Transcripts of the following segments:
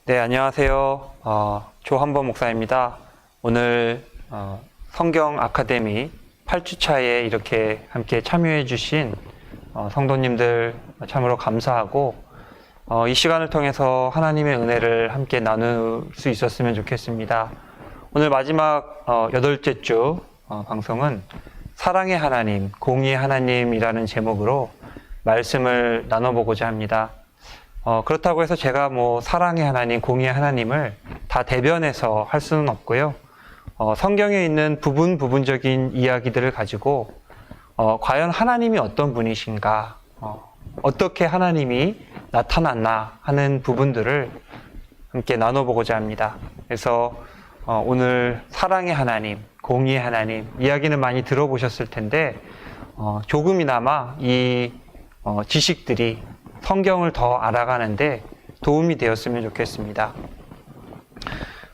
네, 안녕하세요. 조한범 목사입니다. 오늘 성경 아카데미 8주차에 이렇게 함께 참여해 주신 성도님들 참으로 감사하고 이 시간을 통해서 하나님의 은혜를 함께 나눌 수 있었으면 좋겠습니다. 오늘 마지막 8째 주 방송은 사랑의 하나님, 공의의 하나님이라는 제목으로 말씀을 나눠보고자 합니다. 그렇다고 해서 제가 사랑의 하나님, 공의의 하나님을 다 대변해서 할 수는 없고요. 성경에 있는 부분적인 이야기들을 가지고 과연 하나님이 어떤 분이신가, 어떻게 하나님이 나타났나 하는 부분들을 함께 나눠보고자 합니다. 그래서 오늘 사랑의 하나님, 공의의 하나님 이야기는 많이 들어보셨을 텐데 조금이나마 이 지식들이 성경을 더 알아가는데 도움이 되었으면 좋겠습니다.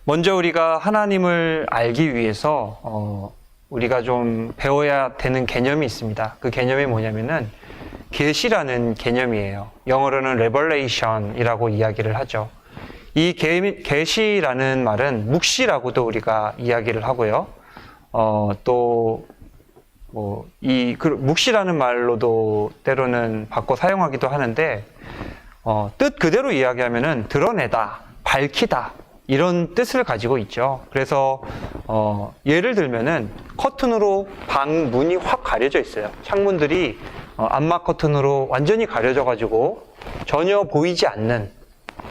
먼저 우리가 하나님을 알기 위해서 우리가 좀 배워야 되는 개념이 있습니다. 그 개념이 뭐냐면은 계시라는 개념이에요. 영어로는 revelation이라고 이야기를 하죠. 이 계시라는 말은 묵시라고도 우리가 이야기를 하고요. 묵시라는 말로도 때로는 바꿔 사용하기도 하는데, 뜻 그대로 이야기하면은 드러내다, 밝히다, 이런 뜻을 가지고 있죠. 그래서, 예를 들면은 커튼으로 방 문이 확 가려져 있어요. 창문들이 암막 커튼으로 완전히 가려져가지고 전혀 보이지 않는.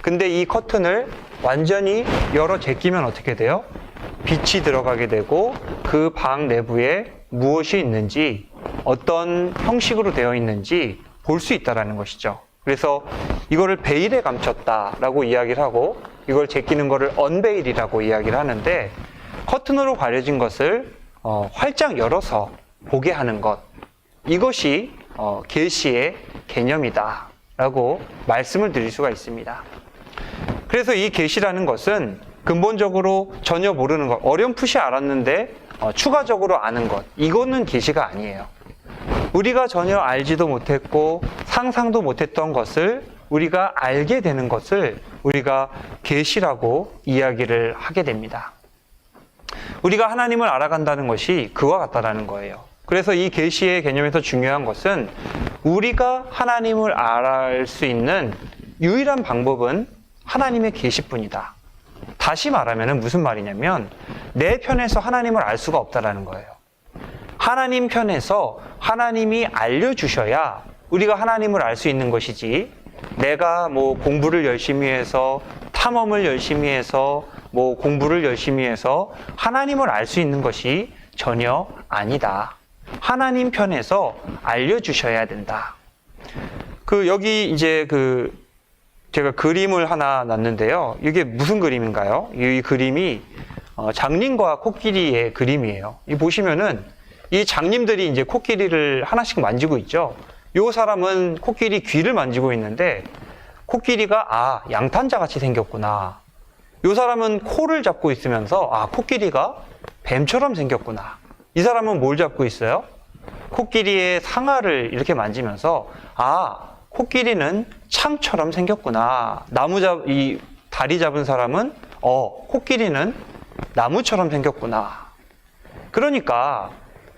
근데 이 커튼을 완전히 열어 제끼면 어떻게 돼요? 빛이 들어가게 되고 그 방 내부에 무엇이 있는지, 어떤 형식으로 되어 있는지 볼 수 있다는 것이죠. 그래서 이거를 베일에 감췄다라고 이야기를 하고 이걸 제끼는 거를 언베일이라고 이야기를 하는데, 커튼으로 가려진 것을 활짝 열어서 보게 하는 것, 이것이 계시의 개념이다 라고 말씀을 드릴 수가 있습니다. 그래서 이 계시라는 것은 근본적으로 전혀 모르는 것, 어렴풋이 알았는데 추가적으로 아는 것, 이거는 계시가 아니에요. 우리가 전혀 알지도 못했고 상상도 못했던 것을 우리가 알게 되는 것을 우리가 계시라고 이야기를 하게 됩니다. 우리가 하나님을 알아간다는 것이 그와 같다라는 거예요. 그래서 이 계시의 개념에서 중요한 것은 우리가 하나님을 알아갈 수 있는 유일한 방법은 하나님의 계시뿐이다. 다시 말하면 무슨 말이냐면 내 편에서 하나님을 알 수가 없다라는 거예요. 하나님 편에서 하나님이 알려주셔야 우리가 하나님을 알 수 있는 것이지, 내가 공부를 열심히 해서, 탐험을 열심히 해서, 공부를 열심히 해서 하나님을 알 수 있는 것이 전혀 아니다. 하나님 편에서 알려주셔야 된다. 여기 이제 제가 그림을 하나 놨는데요. 이게 무슨 그림인가요? 이 그림이 장님과 코끼리의 그림이에요. 이 보시면은 이 장님들이 이제 코끼리를 하나씩 만지고 있죠. 요 사람은 코끼리 귀를 만지고 있는데 코끼리가 양탄자 같이 생겼구나. 요 사람은 코를 잡고 있으면서 코끼리가 뱀처럼 생겼구나. 이 사람은 뭘 잡고 있어요? 코끼리의 상아를 이렇게 만지면서 코끼리는 창처럼 생겼구나. 이 다리 잡은 사람은 코끼리는 나무처럼 생겼구나. 그러니까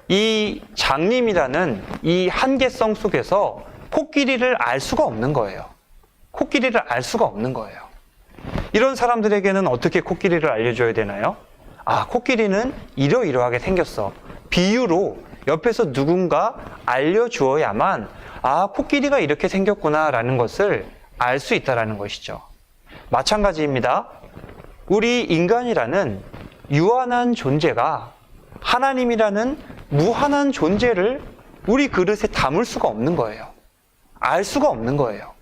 이 장님이라는 이 한계성 속에서 코끼리를 알 수가 없는 거예요. 코끼리를 알 수가 없는 거예요. 이런 사람들에게는 어떻게 코끼리를 알려줘야 되나요? 코끼리는 이러이러하게 생겼어. 비유로 옆에서 누군가 알려주어야만 코끼리가 이렇게 생겼구나 라는 것을 알 수 있다는 것이죠. 마찬가지입니다. 우리 인간이라는 유한한 존재가 하나님이라는 무한한 존재를 우리 그릇에 담을 수가 없는 거예요. 알 수가 없는 거예요.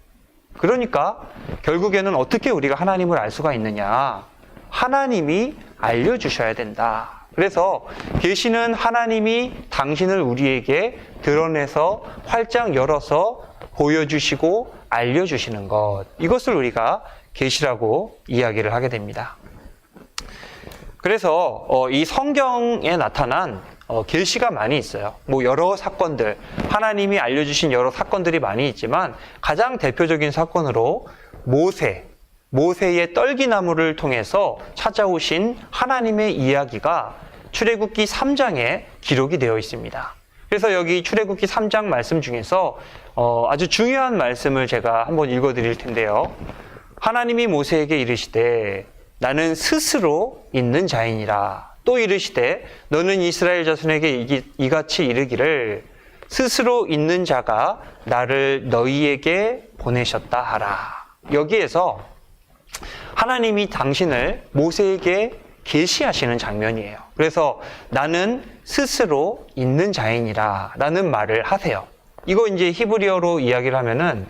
그러니까 결국에는 어떻게 우리가 하나님을 알 수가 있느냐? 하나님이 알려주셔야 된다. 그래서 계시는 하나님이 당신을 우리에게 드러내서 활짝 열어서 보여주시고 알려주시는 것, 이것을 우리가 계시라고 이야기를 하게 됩니다. 그래서 이 성경에 나타난 계시가 많이 있어요. 여러 사건들, 하나님이 알려주신 여러 사건들이 많이 있지만 가장 대표적인 사건으로 모세, 모세의 떨기나무를 통해서 찾아오신 하나님의 이야기가 출애굽기 3장에 기록이 되어 있습니다. 그래서 여기 출애굽기 3장 말씀 중에서 아주 중요한 말씀을 제가 한번 읽어드릴 텐데요. 하나님이 모세에게 이르시되 나는 스스로 있는 자이니라. 또 이르시되 너는 이스라엘 자손에게 이같이 이르기를 스스로 있는 자가 나를 너희에게 보내셨다 하라. 여기에서 하나님이 당신을 모세에게 계시하시는 장면이에요. 그래서 나는 스스로 있는 자이니라 라는 말을 하세요. 이거 이제 히브리어로 이야기를 하면은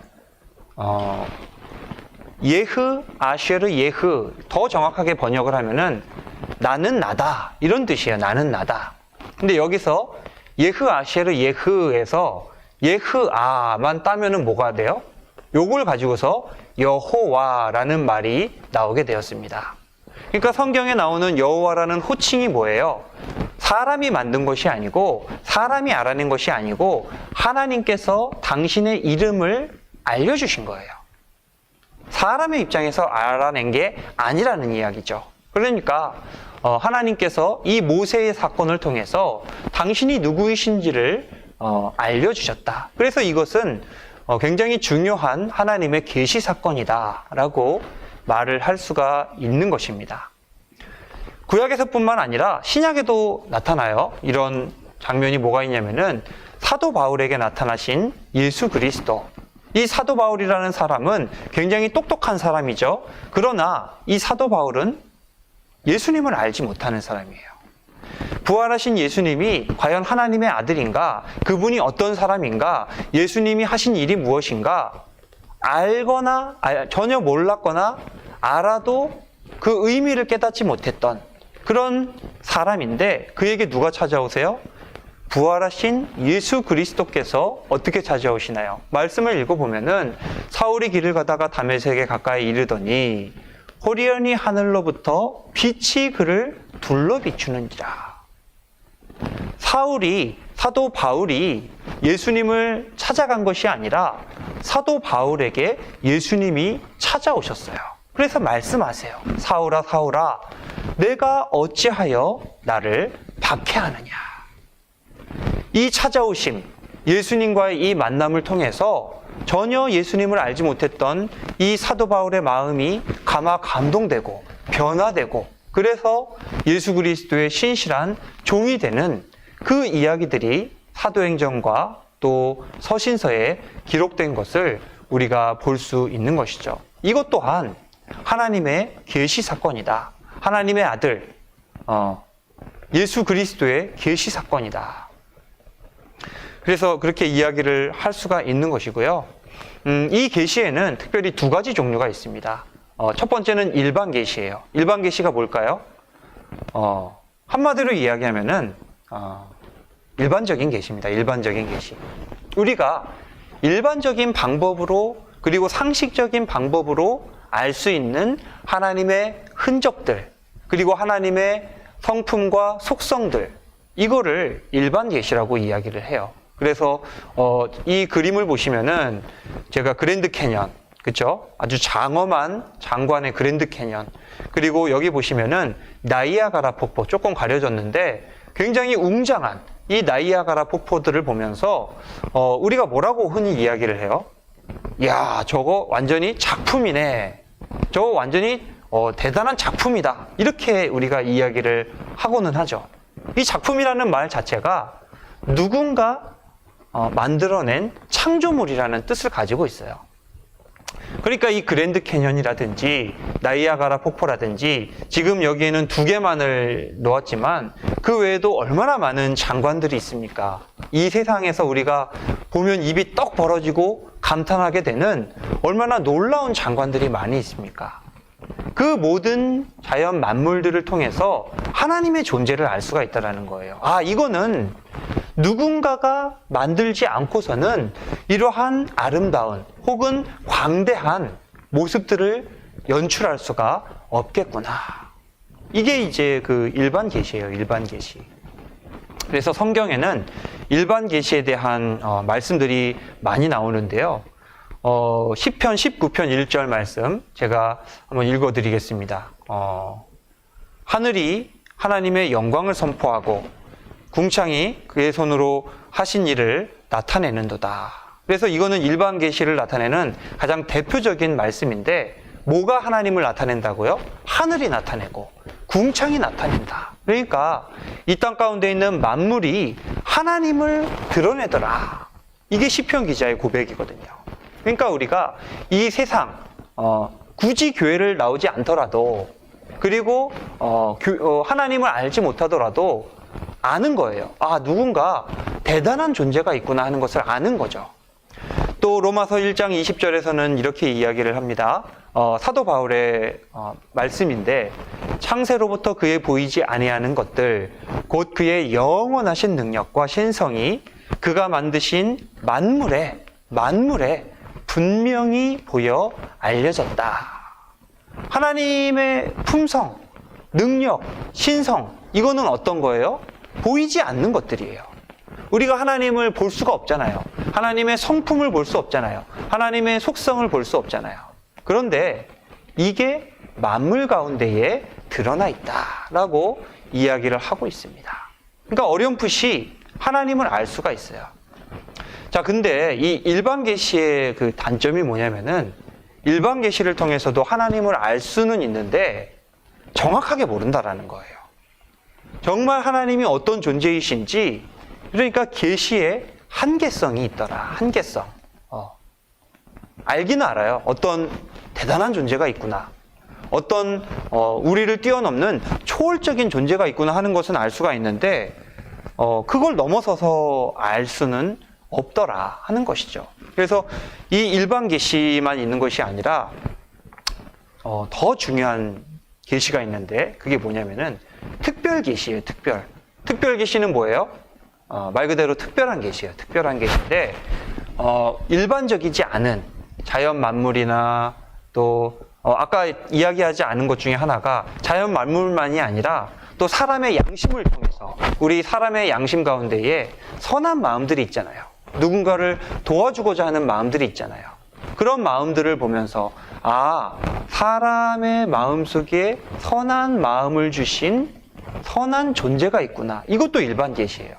예흐, 아쉐르, 예흐, 더 정확하게 번역을 하면은 나는 나다 이런 뜻이에요. 나는 나다. 근데 여기서 예흐, 아쉐르, 예흐에서 예흐아만 따면은 뭐가 돼요? 요걸 가지고서 여호와라는 말이 나오게 되었습니다. 그러니까 성경에 나오는 여호와라는 호칭이 뭐예요? 사람이 만든 것이 아니고 사람이 알아낸 것이 아니고 하나님께서 당신의 이름을 알려주신 거예요. 사람의 입장에서 알아낸 게 아니라는 이야기죠. 그러니까 하나님께서 이 모세의 사건을 통해서 당신이 누구이신지를 알려주셨다. 그래서 이것은 굉장히 중요한 하나님의 계시 사건이다라고 말을 할 수가 있는 것입니다. 구약에서뿐만 아니라 신약에도 나타나요. 이런 장면이 뭐가 있냐면은 사도 바울에게 나타나신 예수 그리스도. 이 사도 바울이라는 사람은 굉장히 똑똑한 사람이죠. 그러나 이 사도 바울은 예수님을 알지 못하는 사람이에요. 부활하신 예수님이 과연 하나님의 아들인가? 그분이 어떤 사람인가? 예수님이 하신 일이 무엇인가? 알거나 전혀 몰랐거나 알아도 그 의미를 깨닫지 못했던 그런 사람인데 그에게 누가 찾아오세요? 부활하신 예수 그리스도께서 어떻게 찾아오시나요? 말씀을 읽어보면은 사울이 길을 가다가 다메섹에 가까이 이르더니 호련히 하늘로부터 빛이 그를 둘러 비추는지라. 사도 바울이 예수님을 찾아간 것이 아니라 사도 바울에게 예수님이 찾아오셨어요. 그래서 말씀하세요. 사울아 사울아 내가 어찌하여 나를 박해하느냐. 이 찾아오심, 예수님과의 이 만남을 통해서 전혀 예수님을 알지 못했던 이 사도 바울의 마음이 감동되고 변화되고 그래서 예수 그리스도의 신실한 종이 되는 그 이야기들이 사도행전과 또 서신서에 기록된 것을 우리가 볼 수 있는 것이죠. 이것 또한 하나님의 계시 사건이다. 하나님의 아들 예수 그리스도의 계시 사건이다. 그래서 그렇게 이야기를 할 수가 있는 것이고요. 이 계시에는 특별히 두 가지 종류가 있습니다. 첫 번째는 일반 계시예요. 일반 계시가 뭘까요? 한마디로 이야기하면은 일반적인 계시입니다. 일반적인 계시. 우리가 일반적인 방법으로 그리고 상식적인 방법으로 알 수 있는 하나님의 흔적들 그리고 하나님의 성품과 속성들 이거를 일반 계시라고 이야기를 해요. 그래서 이 그림을 보시면은 제가 그랜드 캐년, 그렇죠? 아주 장엄한 장관의 그랜드 캐년. 그리고 여기 보시면은 나이아가라 폭포 조금 가려졌는데 굉장히 웅장한 이 나이아가라 폭포들을 보면서 우리가 뭐라고 흔히 이야기를 해요? 야, 저거 완전히 작품이네. 저거 완전히 대단한 작품이다. 이렇게 우리가 이야기를 하고는 하죠. 이 작품이라는 말 자체가 누군가 만들어낸 창조물이라는 뜻을 가지고 있어요. 그러니까 이 그랜드 캐년이라든지 나이아가라 폭포라든지 지금 여기에는 2개만을 놓았지만 그 외에도 얼마나 많은 장관들이 있습니까? 이 세상에서 우리가 보면 입이 떡 벌어지고 감탄하게 되는 얼마나 놀라운 장관들이 많이 있습니까? 그 모든 자연 만물들을 통해서 하나님의 존재를 알 수가 있다는 거예요. 이거는 누군가가 만들지 않고서는 이러한 아름다운 혹은 광대한 모습들을 연출할 수가 없겠구나. 이게 이제 그 일반 계시예요. 일반 계시. 그래서 성경에는 일반 계시에 대한 말씀들이 많이 나오는데요. 시편 19편 1절 말씀 제가 한번 읽어드리겠습니다. 하늘이 하나님의 영광을 선포하고 궁창이 그의 손으로 하신 일을 나타내는도다. 그래서 이거는 일반 계시를 나타내는 가장 대표적인 말씀인데 뭐가 하나님을 나타낸다고요? 하늘이 나타내고 궁창이 나타낸다. 그러니까 이 땅 가운데 있는 만물이 하나님을 드러내더라. 이게 시편 기자의 고백이거든요. 그러니까 우리가 이 세상 굳이 교회를 나오지 않더라도 그리고 하나님을 알지 못하더라도 아는 거예요. 아, 누군가 대단한 존재가 있구나 하는 것을 아는 거죠. 또 로마서 1장 20절에서는 이렇게 이야기를 합니다. 사도 바울의 말씀인데 창세로부터 그의 보이지 아니하는 것들 곧 그의 영원하신 능력과 신성이 그가 만드신 만물에 분명히 보여 알려졌다. 하나님의 품성, 능력, 신성 이거는 어떤 거예요? 보이지 않는 것들이에요. 우리가 하나님을 볼 수가 없잖아요. 하나님의 성품을 볼 수 없잖아요. 하나님의 속성을 볼 수 없잖아요. 그런데 이게 만물 가운데에 드러나 있다라고 이야기를 하고 있습니다. 그러니까 어렴풋이 하나님을 알 수가 있어요. 자, 근데 이 일반 계시의 그 단점이 뭐냐면은 일반 계시를 통해서도 하나님을 알 수는 있는데 정확하게 모른다라는 거예요. 정말 하나님이 어떤 존재이신지 그러니까 계시에 한계성이 있더라. 한계성. 알기는 알아요. 어떤 대단한 존재가 있구나. 어떤 우리를 뛰어넘는 초월적인 존재가 있구나 하는 것은 알 수가 있는데 그걸 넘어서서 알 수는 없더라 하는 것이죠. 그래서 이 일반 계시만 있는 것이 아니라 더 중요한 계시가 있는데 그게 뭐냐면은 특별 계시예요. 특별 계시는 뭐예요? 말 그대로 특별한 계시예요. 특별한 계시인데 일반적이지 않은 자연 만물이나 또 아까 이야기하지 않은 것 중에 하나가 자연 만물만이 아니라 또 사람의 양심을 통해서 우리 사람의 양심 가운데에 선한 마음들이 있잖아요. 누군가를 도와주고자 하는 마음들이 있잖아요. 그런 마음들을 보면서 사람의 마음속에 선한 마음을 주신 선한 존재가 있구나. 이것도 일반 계시예요.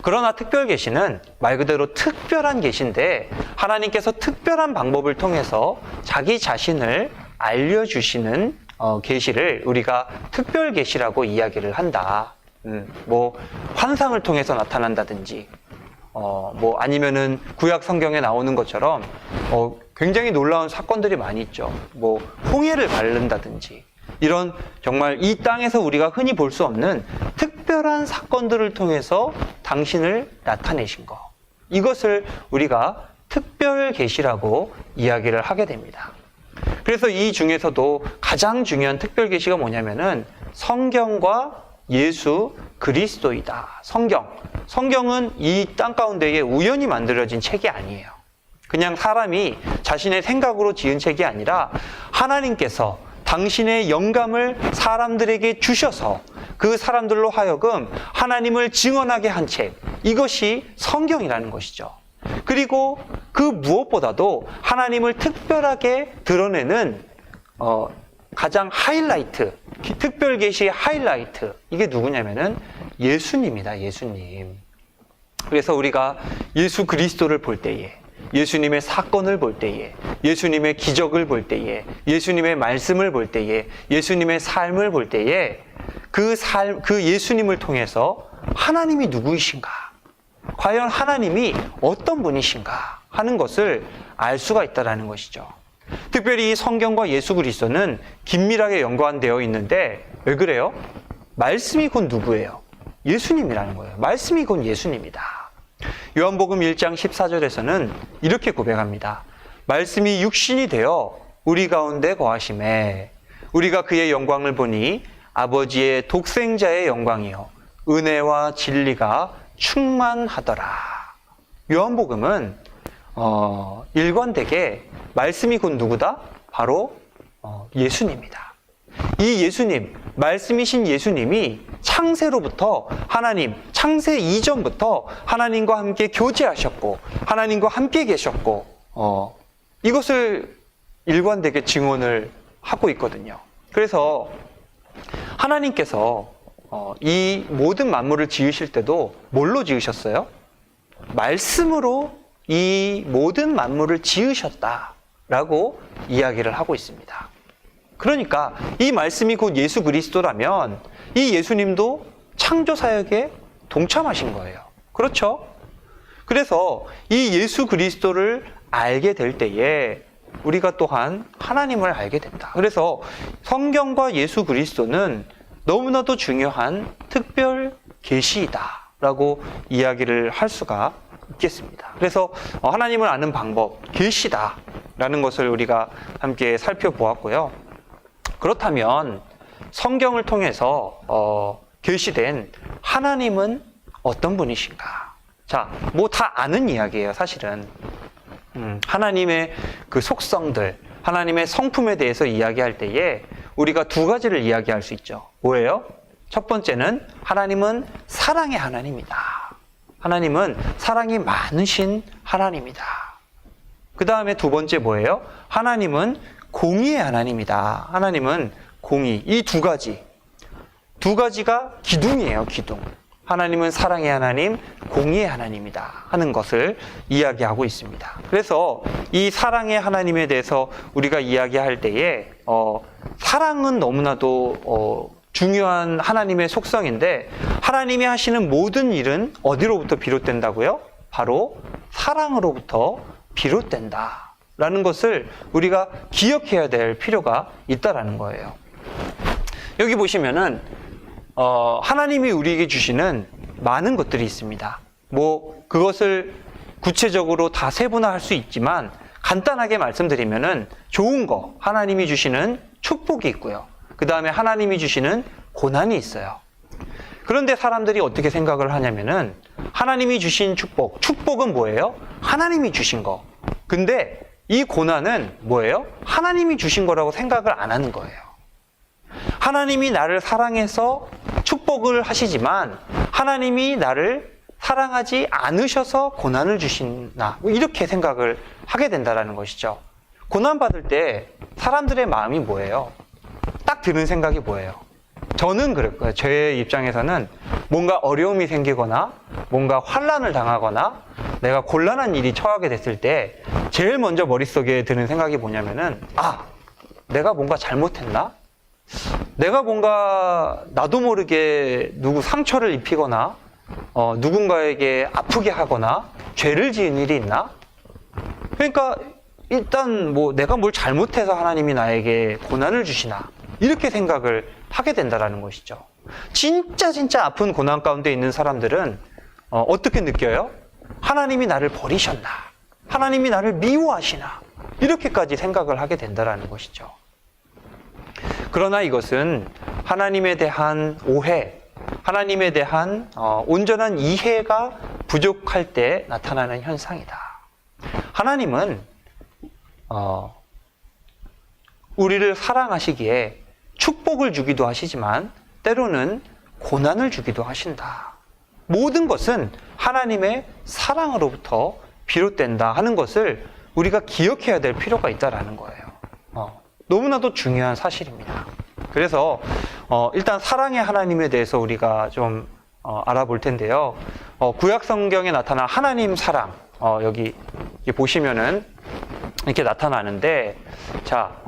그러나 특별 계시는 말 그대로 특별한 계시인데 하나님께서 특별한 방법을 통해서 자기 자신을 알려주시는 계시를 우리가 특별 계시라고 이야기를 한다. 뭐 환상을 통해서 나타난다든지 뭐 아니면은 구약 성경에 나오는 것처럼 굉장히 놀라운 사건들이 많이 있죠. 뭐 홍해를 가른다든지 이런 정말 이 땅에서 우리가 흔히 볼 수 없는 특별한 사건들을 통해서 당신을 나타내신 거. 이것을 우리가 특별 계시라고 이야기를 하게 됩니다. 그래서 이 중에서도 가장 중요한 특별 계시가 뭐냐면은 성경과 예수 그리스도이다. 성경은 이 땅 가운데에 우연히 만들어진 책이 아니에요. 그냥 사람이 자신의 생각으로 지은 책이 아니라 하나님께서 당신의 영감을 사람들에게 주셔서 그 사람들로 하여금 하나님을 증언하게 한 책, 이것이 성경이라는 것이죠. 그리고 그 무엇보다도 하나님을 특별하게 드러내는 가장 하이라이트, 특별 계시의 하이라이트, 이게 누구냐면은 예수님이다. 예수님. 그래서 우리가 예수 그리스도를 볼 때에, 예수님의 사건을 볼 때에, 예수님의 기적을 볼 때에, 예수님의 말씀을 볼 때에, 예수님의 삶을 볼 때에 그 예수님을 통해서 하나님이 누구이신가? 과연 하나님이 어떤 분이신가? 하는 것을 알 수가 있다는 것이죠. 특별히 성경과 예수 그리스도는 긴밀하게 연관되어 있는데 왜 그래요? 말씀이 곧 누구예요? 예수님이라는 거예요. 말씀이 곧 예수님이다. 요한복음 1장 14절에서는 이렇게 고백합니다. 말씀이 육신이 되어 우리 가운데 거하심에 우리가 그의 영광을 보니 아버지의 독생자의 영광이요 은혜와 진리가 충만하더라. 요한복음은 일관되게 말씀이 곧 누구다? 바로 예수님이다. 이 예수님, 말씀이신 예수님이 창세로부터 창세 이전부터 하나님과 함께 교제하셨고 하나님과 함께 계셨고 이것을 일관되게 증언을 하고 있거든요. 그래서 하나님께서 이 모든 만물을 지으실 때도 뭘로 지으셨어요? 말씀으로 이 모든 만물을 지으셨다라고 이야기를 하고 있습니다. 그러니까 이 말씀이 곧 예수 그리스도라면 이 예수님도 창조 사역에 동참하신 거예요. 그렇죠? 그래서 이 예수 그리스도를 알게 될 때에 우리가 또한 하나님을 알게 된다. 그래서 성경과 예수 그리스도는 너무나도 중요한 특별 계시이다라고 이야기를 할 수가 있겠습니다. 그래서 하나님을 아는 방법, 계시다라는 것을 우리가 함께 살펴보았고요. 그렇다면 성경을 통해서 계시된 하나님은 어떤 분이신가? 자, 뭐 다 아는 이야기예요, 사실은. 하나님의 그 속성들, 하나님의 성품에 대해서 이야기할 때에 우리가 두 가지를 이야기할 수 있죠. 뭐예요? 첫 번째는 하나님은 사랑의 하나님이다. 하나님은 사랑이 많으신 하나님이다. 그 다음에 두 번째 뭐예요? 하나님은 공의의 하나님이다. 하나님은 공의. 이 두 가지가 기둥이에요, 기둥. 하나님은 사랑의 하나님, 공의의 하나님이다 하는 것을 이야기하고 있습니다. 그래서 이 사랑의 하나님에 대해서 우리가 이야기할 때에 사랑은 너무나도 중요한 하나님의 속성인데 하나님이 하시는 모든 일은 어디로부터 비롯된다고요? 바로 사랑으로부터 비롯된다라는 것을 우리가 기억해야 될 필요가 있다라는 거예요. 여기 보시면은 하나님이 우리에게 주시는 많은 것들이 있습니다. 뭐 그것을 구체적으로 다 세분화할 수 있지만 간단하게 말씀드리면은 좋은 거, 하나님이 주시는 축복이 있고요. 그 다음에 하나님이 주시는 고난이 있어요. 그런데 사람들이 어떻게 생각을 하냐면은 하나님이 주신 축복은 뭐예요? 하나님이 주신 거. 근데 이 고난은 뭐예요? 하나님이 주신 거라고 생각을 안 하는 거예요. 하나님이 나를 사랑해서 축복을 하시지만 하나님이 나를 사랑하지 않으셔서 고난을 주시나 이렇게 생각을 하게 된다는 것이죠. 고난받을 때 사람들의 마음이 뭐예요? 딱 드는 생각이 뭐예요? 저는 그럴 거예요. 제 입장에서는 뭔가 어려움이 생기거나 뭔가 환난을 당하거나 내가 곤란한 일이 처하게 됐을 때 제일 먼저 머릿속에 드는 생각이 뭐냐면은 내가 뭔가 잘못했나? 내가 뭔가 나도 모르게 누구 상처를 입히거나 누군가에게 아프게 하거나 죄를 지은 일이 있나? 그러니까 일단 뭐 내가 뭘 잘못해서 하나님이 나에게 고난을 주시나 이렇게 생각을 하게 된다라는 것이죠. 진짜 아픈 고난 가운데 있는 사람들은 어떻게 느껴요? 하나님이 나를 버리셨나? 하나님이 나를 미워하시나? 이렇게까지 생각을 하게 된다라는 것이죠. 그러나 이것은 하나님에 대한 오해, 하나님에 대한 온전한 이해가 부족할 때 나타나는 현상이다. 하나님은 우리를 사랑하시기에 축복을 주기도 하시지만 때로는 고난을 주기도 하신다. 모든 것은 하나님의 사랑으로부터 비롯된다 하는 것을 우리가 기억해야 될 필요가 있다라는 거예요. 너무나도 중요한 사실입니다. 그래서 일단 사랑의 하나님에 대해서 우리가 좀 알아볼 텐데요. 구약 성경에 나타난 하나님 사랑 여기 보시면은 이렇게 나타나는데 자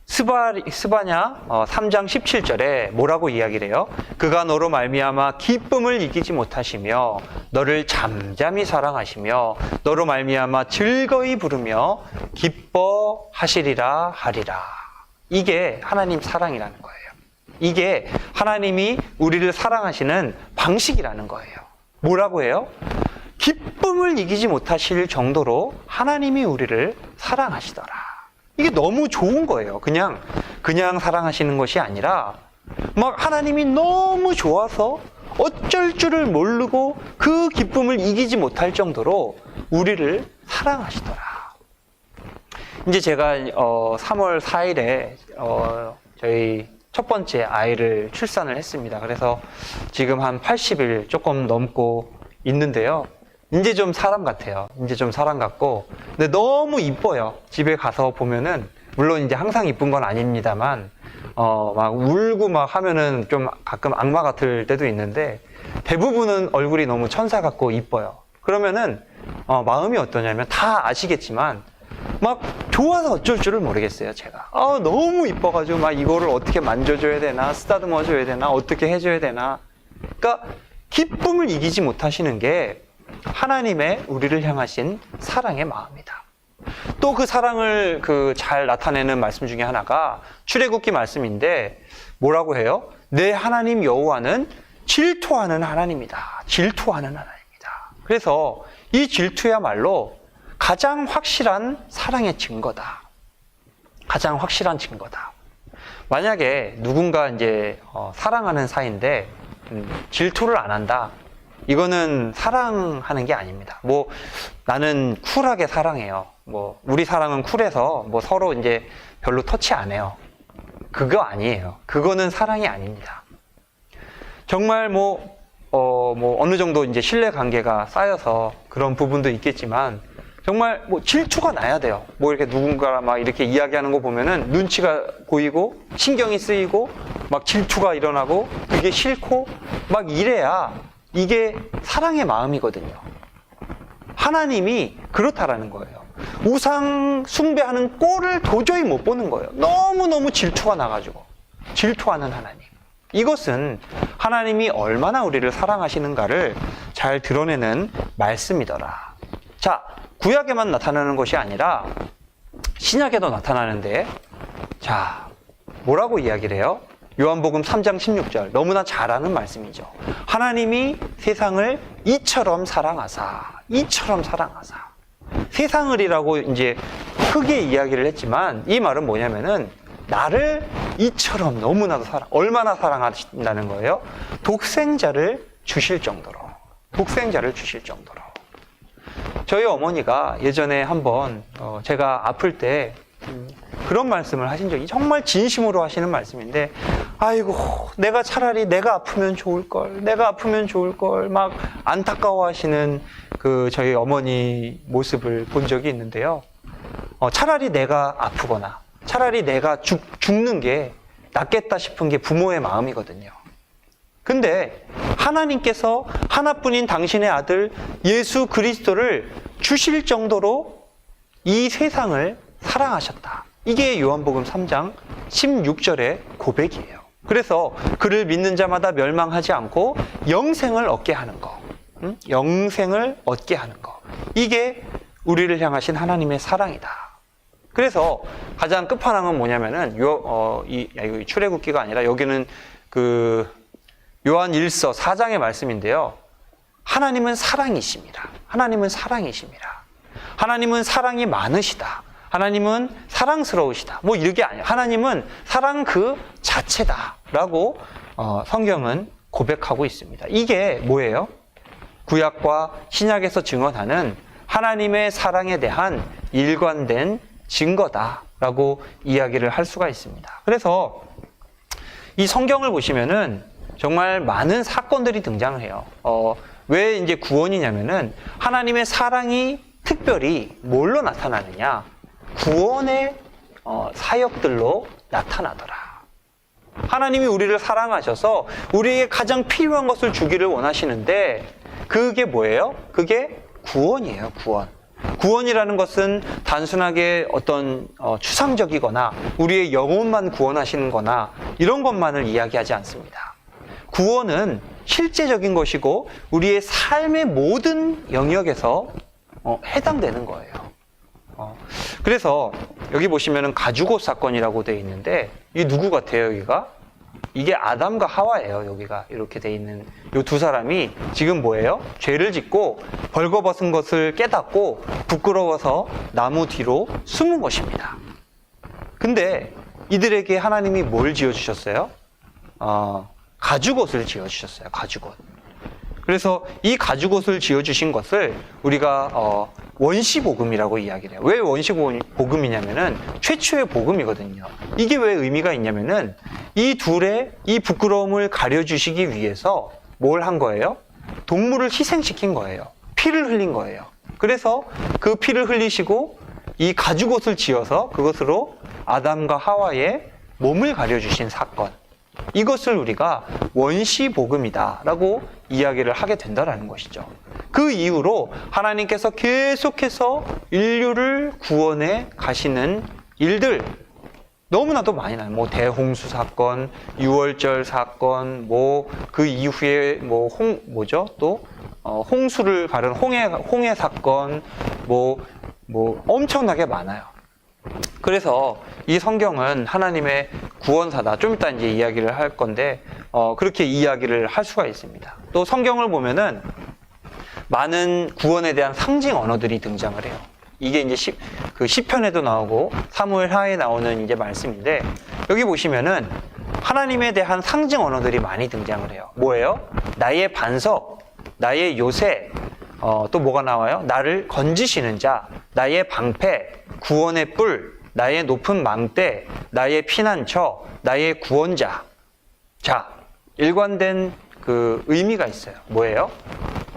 스바냐 3장 17절에 뭐라고 이야기를 해요? 그가 너로 말미암아 기쁨을 이기지 못하시며 너를 잠잠히 사랑하시며 너로 말미암아 즐거이 부르며 기뻐하시리라 하리라. 이게 하나님 사랑이라는 거예요. 이게 하나님이 우리를 사랑하시는 방식이라는 거예요. 뭐라고 해요? 기쁨을 이기지 못하실 정도로 하나님이 우리를 사랑하시더라. 이게 너무 좋은 거예요. 그냥 사랑하시는 것이 아니라 막 하나님이 너무 좋아서 어쩔 줄을 모르고 그 기쁨을 이기지 못할 정도로 우리를 사랑하시더라. 이제 제가 3월 4일에 저희 첫 번째 아이를 출산을 했습니다. 그래서 지금 한 80일 조금 넘고 있는데요. 이제 좀 사람 같아요. 이제 좀 사람 같고, 근데 너무 이뻐요. 집에 가서 보면은, 물론 이제 항상 이쁜 건 아닙니다만, 막 울고 막 하면은 좀 가끔 악마 같을 때도 있는데, 대부분은 얼굴이 너무 천사 같고 이뻐요. 그러면은, 마음이 어떠냐면, 다 아시겠지만, 막 좋아서 어쩔 줄을 모르겠어요, 제가. 너무 이뻐가지고 막 이거를 어떻게 만져줘야 되나, 쓰다듬어줘야 되나, 어떻게 해줘야 되나. 그러니까, 기쁨을 이기지 못하시는 게, 하나님의 우리를 향하신 사랑의 마음이다. 또 그 사랑을 잘 나타내는 말씀 중에 하나가 출애굽기 말씀인데 뭐라고 해요? 내 하나님 여호와는 질투하는 하나님이다. 질투하는 하나님이다. 그래서 이 질투야말로 가장 확실한 사랑의 증거다. 가장 확실한 증거다. 만약에 누군가 이제 사랑하는 사이인데 질투를 안 한다. 이거는 사랑하는 게 아닙니다. 나는 쿨하게 사랑해요. 우리 사랑은 쿨해서 서로 이제 별로 터치 안 해요. 그거 아니에요. 그거는 사랑이 아닙니다. 정말 어느 정도 이제 신뢰 관계가 쌓여서 그런 부분도 있겠지만, 정말 질투가 나야 돼요. 이렇게 누군가 막 이렇게 이야기하는 거 보면은 눈치가 보이고, 신경이 쓰이고, 막 질투가 일어나고, 그게 싫고, 막 이래야 이게 사랑의 마음이거든요. 하나님이 그렇다라는 거예요. 우상 숭배하는 꼴을 도저히 못 보는 거예요. 너무너무 질투가 나가지고. 질투하는 하나님. 이것은 하나님이 얼마나 우리를 사랑하시는가를 잘 드러내는 말씀이더라. 자, 구약에만 나타나는 것이 아니라 신약에도 나타나는데, 자, 뭐라고 이야기를 해요? 요한복음 3장 16절, 너무나 잘 아는 말씀이죠. 하나님이 세상을 이처럼 사랑하사. 세상을이라고 이제 크게 이야기를 했지만, 이 말은 뭐냐면은 나를 이처럼 너무나도 얼마나 사랑하신다는 거예요? 독생자를 주실 정도로. 저희 어머니가 예전에 한번 제가 아플 때 그런 말씀을 하신 적이, 정말 진심으로 하시는 말씀인데, 아이고, 내가 차라리 내가 아프면 좋을걸, 막 안타까워 하시는 저희 어머니 모습을 본 적이 있는데요. 차라리 내가 아프거나, 차라리 내가 죽는 게 낫겠다 싶은 게 부모의 마음이거든요. 근데 하나님께서 하나뿐인 당신의 아들 예수 그리스도를 주실 정도로 이 세상을 사랑하셨다. 이게 요한복음 3장 16절의 고백이에요. 그래서 그를 믿는 자마다 멸망하지 않고 영생을 얻게 하는 거. 영생을 얻게 하는 거. 이게 우리를 향하신 하나님의 사랑이다. 그래서 가장 끝판왕은 뭐냐면은 이 출애굽기가 아니라 여기는 요한 1서 4장의 말씀인데요. 하나님은 사랑이십니다. 하나님은 사랑이 많으시다. 하나님은 사랑스러우시다. 이게 아니에요. 하나님은 사랑 그 자체다라고 성경은 고백하고 있습니다. 이게 뭐예요? 구약과 신약에서 증언하는 하나님의 사랑에 대한 일관된 증거다라고 이야기를 할 수가 있습니다. 그래서 이 성경을 보시면은 정말 많은 사건들이 등장을 해요. 왜 이제 구원이냐면은 하나님의 사랑이 특별히 뭘로 나타나느냐? 구원의 사역들로 나타나더라. 하나님이 우리를 사랑하셔서 우리에게 가장 필요한 것을 주기를 원하시는데, 그게 뭐예요? 그게 구원이에요, 구원. 구원이라는 것은 단순하게 어떤 추상적이거나 우리의 영혼만 구원하시는 거나 이런 것만을 이야기하지 않습니다. 구원은 실제적인 것이고 우리의 삶의 모든 영역에서 해당되는 거예요. 그래서 여기 보시면은 가죽옷 사건이라고 되어 있는데, 이게 누구 같아요, 여기가? 이게 아담과 하와예요. 여기가 이렇게 되어 있는 이 두 사람이 지금 뭐예요? 죄를 짓고 벌거벗은 것을 깨닫고 부끄러워서 나무 뒤로 숨은 것입니다. 근데 이들에게 하나님이 뭘 지어주셨어요? 가죽옷을 지어주셨어요. 가죽옷. 그래서 이 가죽옷을 지어주신 것을 우리가 원시복음이라고 이야기를 해요. 왜 원시복음이냐면은 최초의 복음이거든요. 이게 왜 의미가 있냐면은 이 둘의 이 부끄러움을 가려주시기 위해서 뭘 한 거예요? 동물을 희생시킨 거예요. 피를 흘린 거예요. 그래서 그 피를 흘리시고 이 가죽옷을 지어서 그것으로 아담과 하와의 몸을 가려주신 사건, 이것을 우리가 원시복음이다 라고 이야기를 하게 된다는 것이죠. 그 이후로 하나님께서 계속해서 인류를 구원해 가시는 일들 너무나도 많이 나요. 뭐 대홍수 사건, 유월절 사건, 뭐 그 이후에 뭐 홍수를 가른 홍해 사건, 뭐 엄청나게 많아요. 그래서 이 성경은 하나님의 구원사다. 좀 이따 이제 이야기를 할 건데, 그렇게 이야기를 할 수가 있습니다. 또 성경을 보면은 많은 구원에 대한 상징 언어들이 등장을 해요. 이게 이제 그 시편에도 나오고 사무엘하에 나오는 이제 말씀인데, 여기 보시면은 하나님에 대한 상징 언어들이 많이 등장을 해요. 뭐예요? 나의 반석, 나의 요새, 또 뭐가 나와요? 나를 건지시는 자, 나의 방패, 구원의 뿔, 나의 높은 망대, 나의 피난처, 나의 구원자. 자, 일관된 그 의미가 있어요. 뭐예요?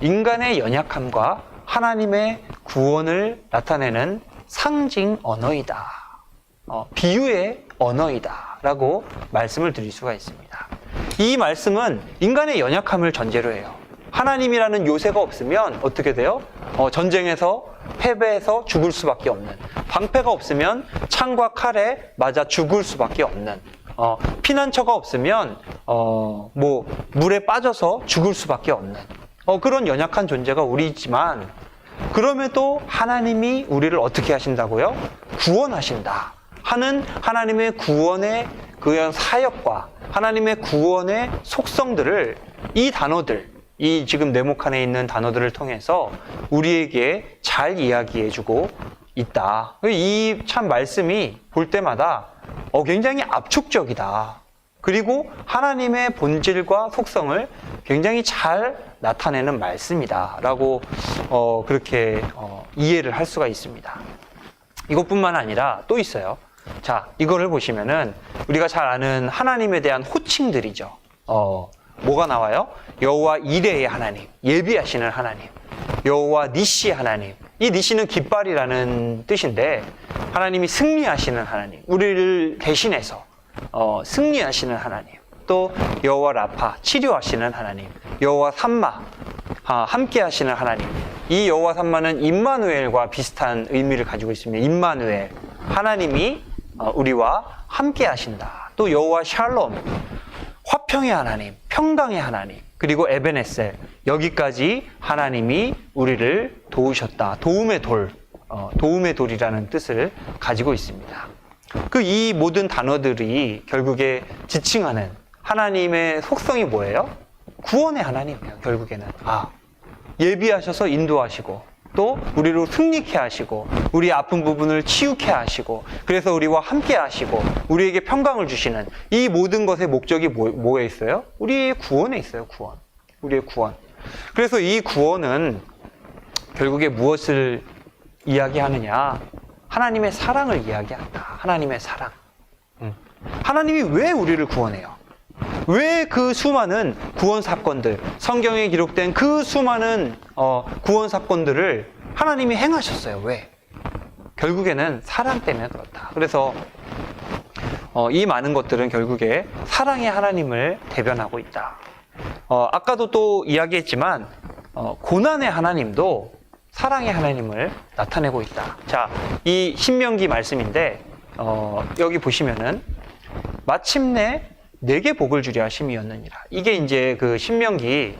인간의 연약함과 하나님의 구원을 나타내는 상징 언어이다. 비유의 언어이다. 라고 말씀을 드릴 수가 있습니다. 이 말씀은 인간의 연약함을 전제로 해요. 하나님이라는 요새가 없으면 어떻게 돼요? 전쟁에서 패배해서 죽을 수밖에 없는, 방패가 없으면 창과 칼에 맞아 죽을 수밖에 없는, 피난처가 없으면 물에 빠져서 죽을 수밖에 없는 그런 연약한 존재가 우리지만, 그럼에도 하나님이 우리를 어떻게 하신다고요? 구원하신다 하는 하나님의 구원의 그 사역과 하나님의 구원의 속성들을, 이 단어들, 이 지금 네모칸에 있는 단어들을 통해서 우리에게 잘 이야기해주고 있다. 이 참 말씀이 볼 때마다 굉장히 압축적이다. 그리고 하나님의 본질과 속성을 굉장히 잘 나타내는 말씀이다 라고 그렇게 이해를 할 수가 있습니다. 이것뿐만 아니라 또 있어요. 자, 이거를 보시면은 우리가 잘 아는 하나님에 대한 호칭들이죠. 뭐가 나와요? 여호와 이레의 하나님, 예비하시는 하나님, 여호와 니시 하나님. 이 니시는 깃발이라는 뜻인데, 하나님이 승리하시는 하나님, 우리를 대신해서 승리하시는 하나님. 또 여호와 라파, 치료하시는 하나님, 여호와 삼마, 함께 하시는 하나님. 이 여호와 삼마는 임마누엘과 비슷한 의미를 가지고 있습니다. 임마누엘, 하나님이 우리와 함께 하신다. 또 여호와 샬롬, 화평의 하나님, 평강의 하나님, 그리고 에베네셀, 여기까지 하나님이 우리를 도우셨다. 도움의 돌, 도움의 돌이라는 뜻을 가지고 있습니다. 이 모든 단어들이 결국에 지칭하는 하나님의 속성이 뭐예요? 구원의 하나님이에요. 결국에는 예비하셔서 인도하시고, 또 우리로 승리케 하시고, 우리 아픈 부분을 치유케 하시고, 그래서 우리와 함께 하시고, 우리에게 평강을 주시는 이 모든 것의 목적이 뭐에 있어요? 우리의 구원에 있어요. 구원. 우리의 구원. 그래서 이 구원은 결국에 무엇을 이야기하느냐? 하나님의 사랑을 이야기한다. 하나님의 사랑. 하나님이 왜 우리를 구원해요? 왜 그 수많은 구원 사건들, 성경에 기록된 그 수많은 구원 사건들을 하나님이 행하셨어요? 왜? 결국에는 사랑 때문에 그렇다. 그래서 이 많은 것들은 결국에 사랑의 하나님을 대변하고 있다. 아까도 또 이야기했지만 고난의 하나님도 사랑의 하나님을 나타내고 있다. 자, 이 신명기 말씀인데 여기 보시면은 마침내 내게 복을 주려 하심이었느니라. 이게 이제 그 신명기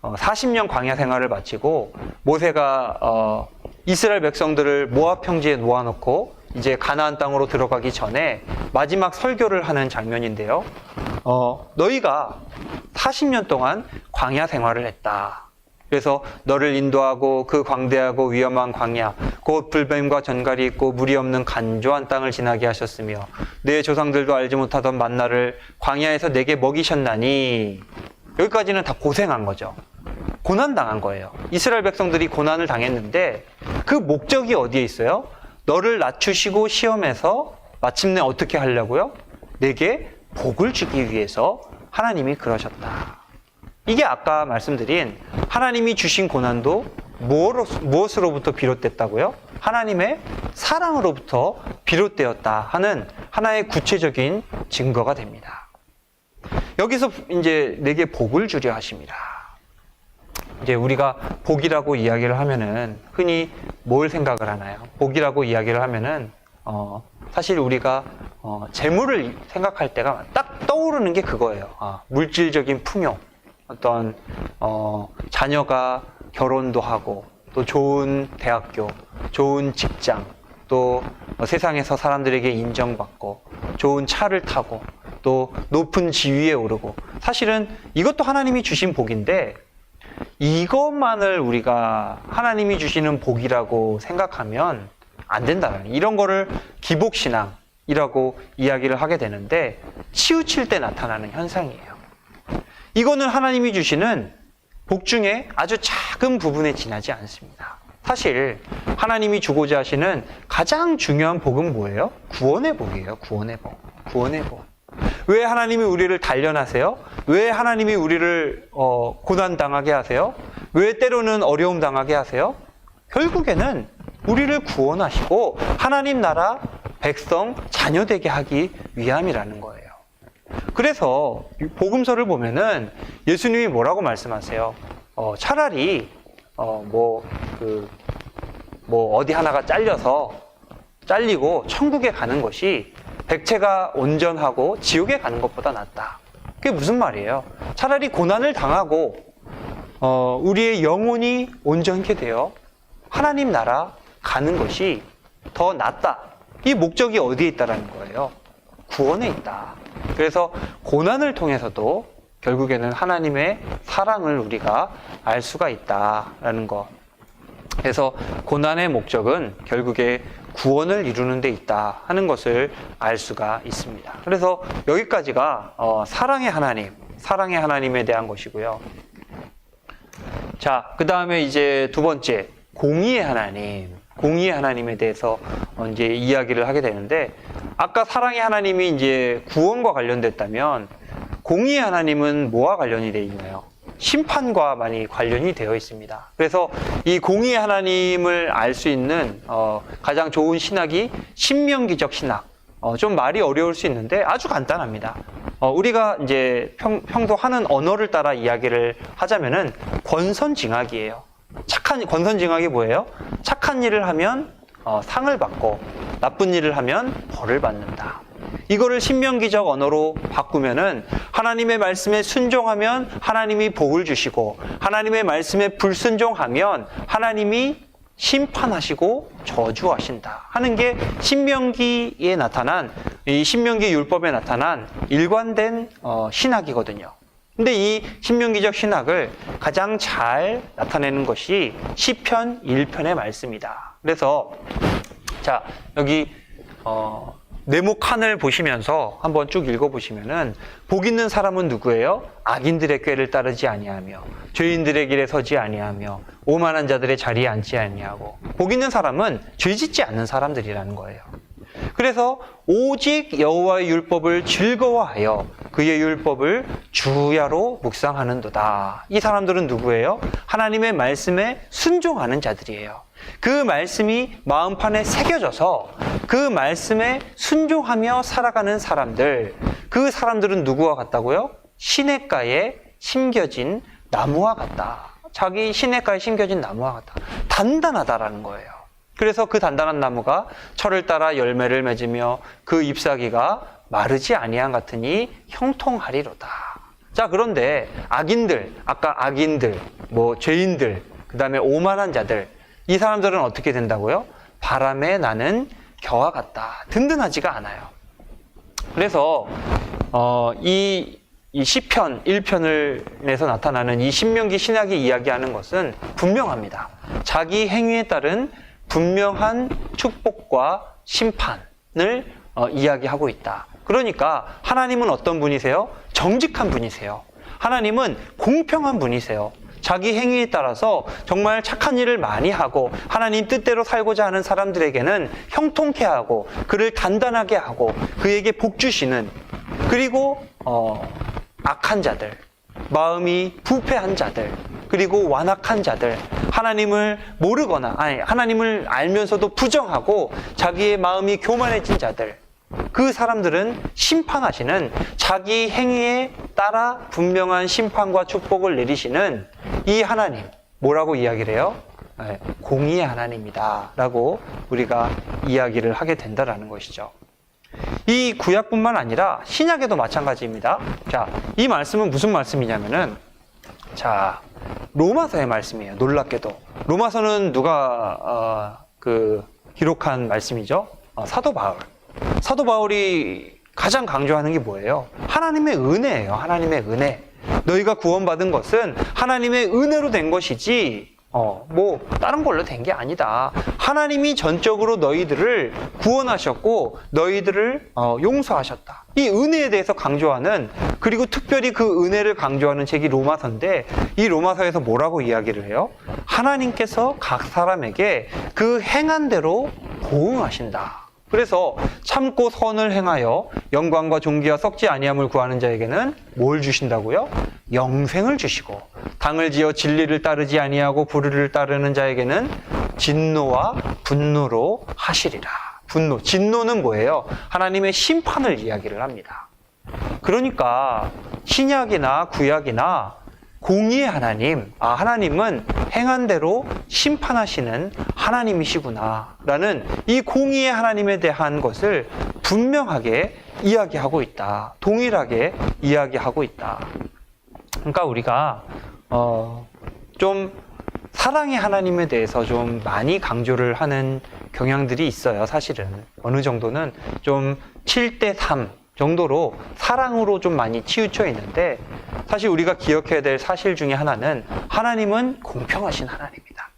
40년 광야 생활을 마치고 모세가 이스라엘 백성들을 모압 평지에 놓아놓고 이제 가나안 땅으로 들어가기 전에 마지막 설교를 하는 장면인데요. 너희가 40년 동안 광야 생활을 했다. 그래서 너를 인도하고 그 광대하고 위험한 광야, 곧 불뱀과 전갈이 있고 물이 없는 간조한 땅을 지나게 하셨으며 내 조상들도 알지 못하던 만나를 광야에서 내게 먹이셨나니. 여기까지는 다 고생한 거죠. 고난당한 거예요. 이스라엘 백성들이 고난을 당했는데 그 목적이 어디에 있어요? 너를 낮추시고 시험해서 마침내 어떻게 하려고요? 내게 복을 주기 위해서 하나님이 그러셨다. 이게 아까 말씀드린 하나님이 주신 고난도 무엇으로부터 비롯됐다고요? 하나님의 사랑으로부터 비롯되었다 하는 하나의 구체적인 증거가 됩니다. 여기서 이제 내게 복을 주려 하십니다. 이제 우리가 복이라고 이야기를 하면은 흔히 뭘 생각을 하나요? 복이라고 이야기를 하면은 사실 우리가 재물을 생각할 때가 딱 떠오르는 게 그거예요. 물질적인 풍요, 어떤 자녀가 결혼도 하고 또 좋은 대학교, 좋은 직장, 또 세상에서 사람들에게 인정받고 좋은 차를 타고 또 높은 지위에 오르고, 사실은 이것도 하나님이 주신 복인데 이것만을 우리가 하나님이 주시는 복이라고 생각하면 안 된다는, 이런 거를 기복신앙이라고 이야기를 하게 되는데 치우칠 때 나타나는 현상이에요. 이거는 하나님이 주시는 복 중에 아주 작은 부분에 지나지 않습니다. 사실 하나님이 주고자 하시는 가장 중요한 복은 뭐예요? 구원의 복이에요. 구원의 복. 구원의 복. 왜 하나님이 우리를 단련하세요? 왜 하나님이 우리를 고난당하게 하세요? 왜 때로는 어려움 당하게 하세요? 결국에는 우리를 구원하시고 하나님 나라 백성 자녀 되게 하기 위함이라는 거예요. 그래서 복음서를 보면은 예수님이 뭐라고 말씀하세요? 차라리 어디 하나가 잘리고 천국에 가는 것이 백체가 온전하고 지옥에 가는 것보다 낫다. 그게 무슨 말이에요? 차라리 고난을 당하고 우리의 영혼이 온전케 되어 하나님 나라 가는 것이 더 낫다. 이 목적이 어디에 있다라는 거예요? 구원에 있다. 그래서 고난을 통해서도 결국에는 하나님의 사랑을 우리가 알 수가 있다라는 것. 그래서 고난의 목적은 결국에 구원을 이루는 데 있다 하는 것을 알 수가 있습니다. 그래서 여기까지가 사랑의 하나님에 대한 것이고요. 자, 그 다음에 이제 두 번째, 공의의 하나님에 대해서 이제 이야기를 하게 되는데, 아까 사랑의 하나님이 이제 구원과 관련됐다면 공의의 하나님은 뭐와 관련이 되어 있나요? 심판과 많이 관련이 되어 있습니다. 그래서 이 공의의 하나님을 알 수 있는 가장 좋은 신학이 신명기적 신학. 좀 말이 어려울 수 있는데 아주 간단합니다. 우리가 이제 평소 하는 언어를 따라 이야기를 하자면은 권선징악이에요. 권선징악이 뭐예요? 착한 일을 하면 상을 받고 나쁜 일을 하면 벌을 받는다. 이거를 신명기적 언어로 바꾸면은 하나님의 말씀에 순종하면 하나님이 복을 주시고, 하나님의 말씀에 불순종하면 하나님이 심판하시고 저주하신다 하는 게 신명기에 나타난, 이 신명기 율법에 나타난 일관된 신학이거든요. 근데 이 신명기적 신학을 가장 잘 나타내는 것이 시편 1편의 말씀이다. 그래서 자, 여기 네모 칸을 보시면서 한번 쭉 읽어보시면은, 복 있는 사람은 누구예요? 악인들의 꾀를 따르지 아니하며 죄인들의 길에 서지 아니하며 오만한 자들의 자리에 앉지 아니하고. 복 있는 사람은 죄짓지 않는 사람들이라는 거예요. 그래서 오직 여호와의 율법을 즐거워하여 그의 율법을 주야로 묵상하는도다. 이 사람들은 누구예요? 하나님의 말씀에 순종하는 자들이에요. 그 말씀이 마음판에 새겨져서 그 말씀에 순종하며 살아가는 사람들, 그 사람들은 누구와 같다고요? 시냇가에 심겨진 나무와 같다. 자기 시냇가에 심겨진 나무와 같다. 단단하다라는 거예요. 그래서 그 단단한 나무가 철을 따라 열매를 맺으며 그 잎사귀가 마르지 아니한 같으니 형통하리로다. 자, 그런데 악인들, 아까 악인들, 죄인들, 그 다음에 오만한 자들, 이 사람들은 어떻게 된다고요? 바람에 나는 겨와 같다. 든든하지가 않아요. 그래서 이 시편 1편을 내서 나타나는 이 신명기 신학이 이야기하는 것은 분명합니다. 자기 행위에 따른 분명한 축복과 심판을 이야기하고 있다. 그러니까 하나님은 어떤 분이세요? 정직한 분이세요. 하나님은 공평한 분이세요. 자기 행위에 따라서 정말 착한 일을 많이 하고 하나님 뜻대로 살고자 하는 사람들에게는 형통케 하고 그를 단단하게 하고 그에게 복 주시는, 그리고 악한 자들, 마음이 부패한 자들, 그리고 완악한 자들, 하나님을 모르거나, 하나님을 알면서도 부정하고 자기의 마음이 교만해진 자들, 그 사람들은 심판하시는, 자기 행위에 따라 분명한 심판과 축복을 내리시는 이 하나님, 뭐라고 이야기를 해요? 공의의 하나님이다 라고 우리가 이야기를 하게 된다라는 것이죠. 이 구약뿐만 아니라 신약에도 마찬가지입니다. 자, 이 말씀은 무슨 말씀이냐면은, 자, 로마서의 말씀이에요. 놀랍게도. 로마서는 누가 기록한 말씀이죠? 사도 바울. 사도 바울이 가장 강조하는 게 뭐예요? 하나님의 은혜예요. 하나님의 은혜. 너희가 구원받은 것은 하나님의 은혜로 된 것이지 뭐 다른 걸로 된 게 아니다. 하나님이 전적으로 너희들을 구원하셨고 너희들을 용서하셨다. 이 은혜에 대해서 강조하는, 그리고 특별히 그 은혜를 강조하는 책이 로마서인데, 이 로마서에서 뭐라고 이야기를 해요? 하나님께서 각 사람에게 그 행한 대로 보응하신다. 그래서 참고 선을 행하여 영광과 존귀와 썩지 아니함을 구하는 자에게는 뭘 주신다고요? 영생을 주시고, 당을 지어 진리를 따르지 아니하고 불의를 따르는 자에게는 진노와 분노로 하시리라. 분노, 진노는 뭐예요? 하나님의 심판을 이야기를 합니다. 그러니까 신약이나 구약이나 공의의 하나님, 하나님은 행한 대로 심판하시는 하나님이시구나 라는 이 공의의 하나님에 대한 것을 분명하게 이야기하고 있다. 동일하게 이야기하고 있다. 그러니까 우리가 좀 사랑의 하나님에 대해서 좀 많이 강조를 하는 경향들이 있어요. 사실은 어느 정도는 좀 7대3 정도로 사랑으로 좀 많이 치우쳐 있는데, 사실 우리가 기억해야 될 사실 중에 하나는 하나님은 공평하신 하나님이다.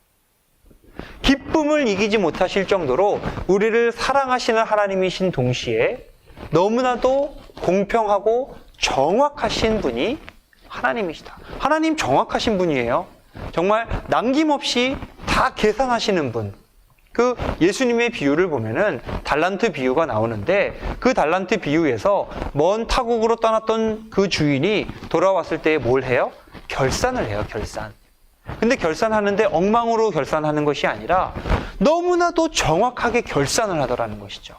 기쁨을 이기지 못하실 정도로 우리를 사랑하시는 하나님이신 동시에 너무나도 공평하고 정확하신 분이 하나님이시다. 하나님 정확하신 분이에요. 정말 남김없이 다 계산하시는 분. 그 예수님의 비유를 보면은 달란트 비유가 나오는데, 그 달란트 비유에서 먼 타국으로 떠났던 그 주인이 돌아왔을 때 뭘 해요? 결산을 해요, 결산. 근데 결산하는데 엉망으로 결산하는 것이 아니라 너무나도 정확하게 결산을 하더라는 것이죠.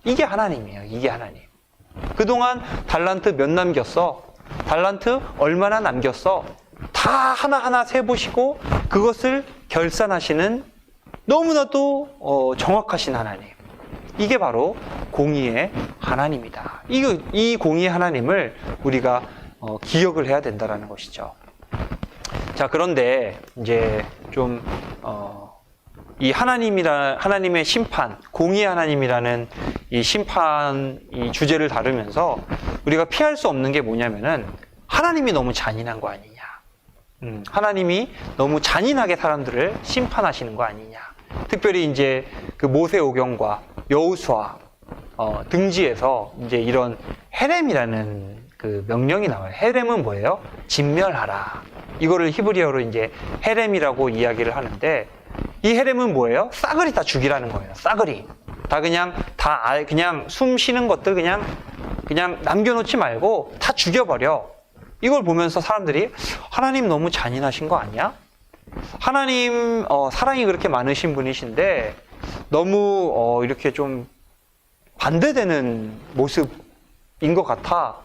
이게 하나님이에요, 이게 하나님. 그동안 달란트 몇 남겼어? 달란트 얼마나 남겼어? 다 하나하나 세보시고 그것을 결산하시는 너무나도 정확하신 하나님. 이게 바로 공의의 하나님이다. 이 공의의 하나님을 우리가 기억을 해야 된다는 것이죠. 자, 그런데 이제 좀 이 하나님의 심판, 공의의 하나님이라는 이 심판 이 주제를 다루면서 우리가 피할 수 없는 게 뭐냐면은, 하나님이 너무 잔인한 거 아니냐. 하나님이 너무 잔인하게 사람들을 심판하시는 거 아니냐. 특별히 이제 그 모세오경과 여호수아 등지에서 이제 이런 헤렘이라는 그 명령이 나와요. 헤렘은 뭐예요? 진멸하라. 이거를 히브리어로 이제 헤렘이라고 이야기를 하는데, 이 헤렘은 뭐예요? 싸그리 다 죽이라는 거예요. 싸그리 다 그냥 숨 쉬는 것들 그냥 남겨놓지 말고 다 죽여버려. 이걸 보면서 사람들이 하나님 너무 잔인하신 거 아니야? 하나님 사랑이 그렇게 많으신 분이신데 너무 이렇게 좀 반대되는 모습인 것 같아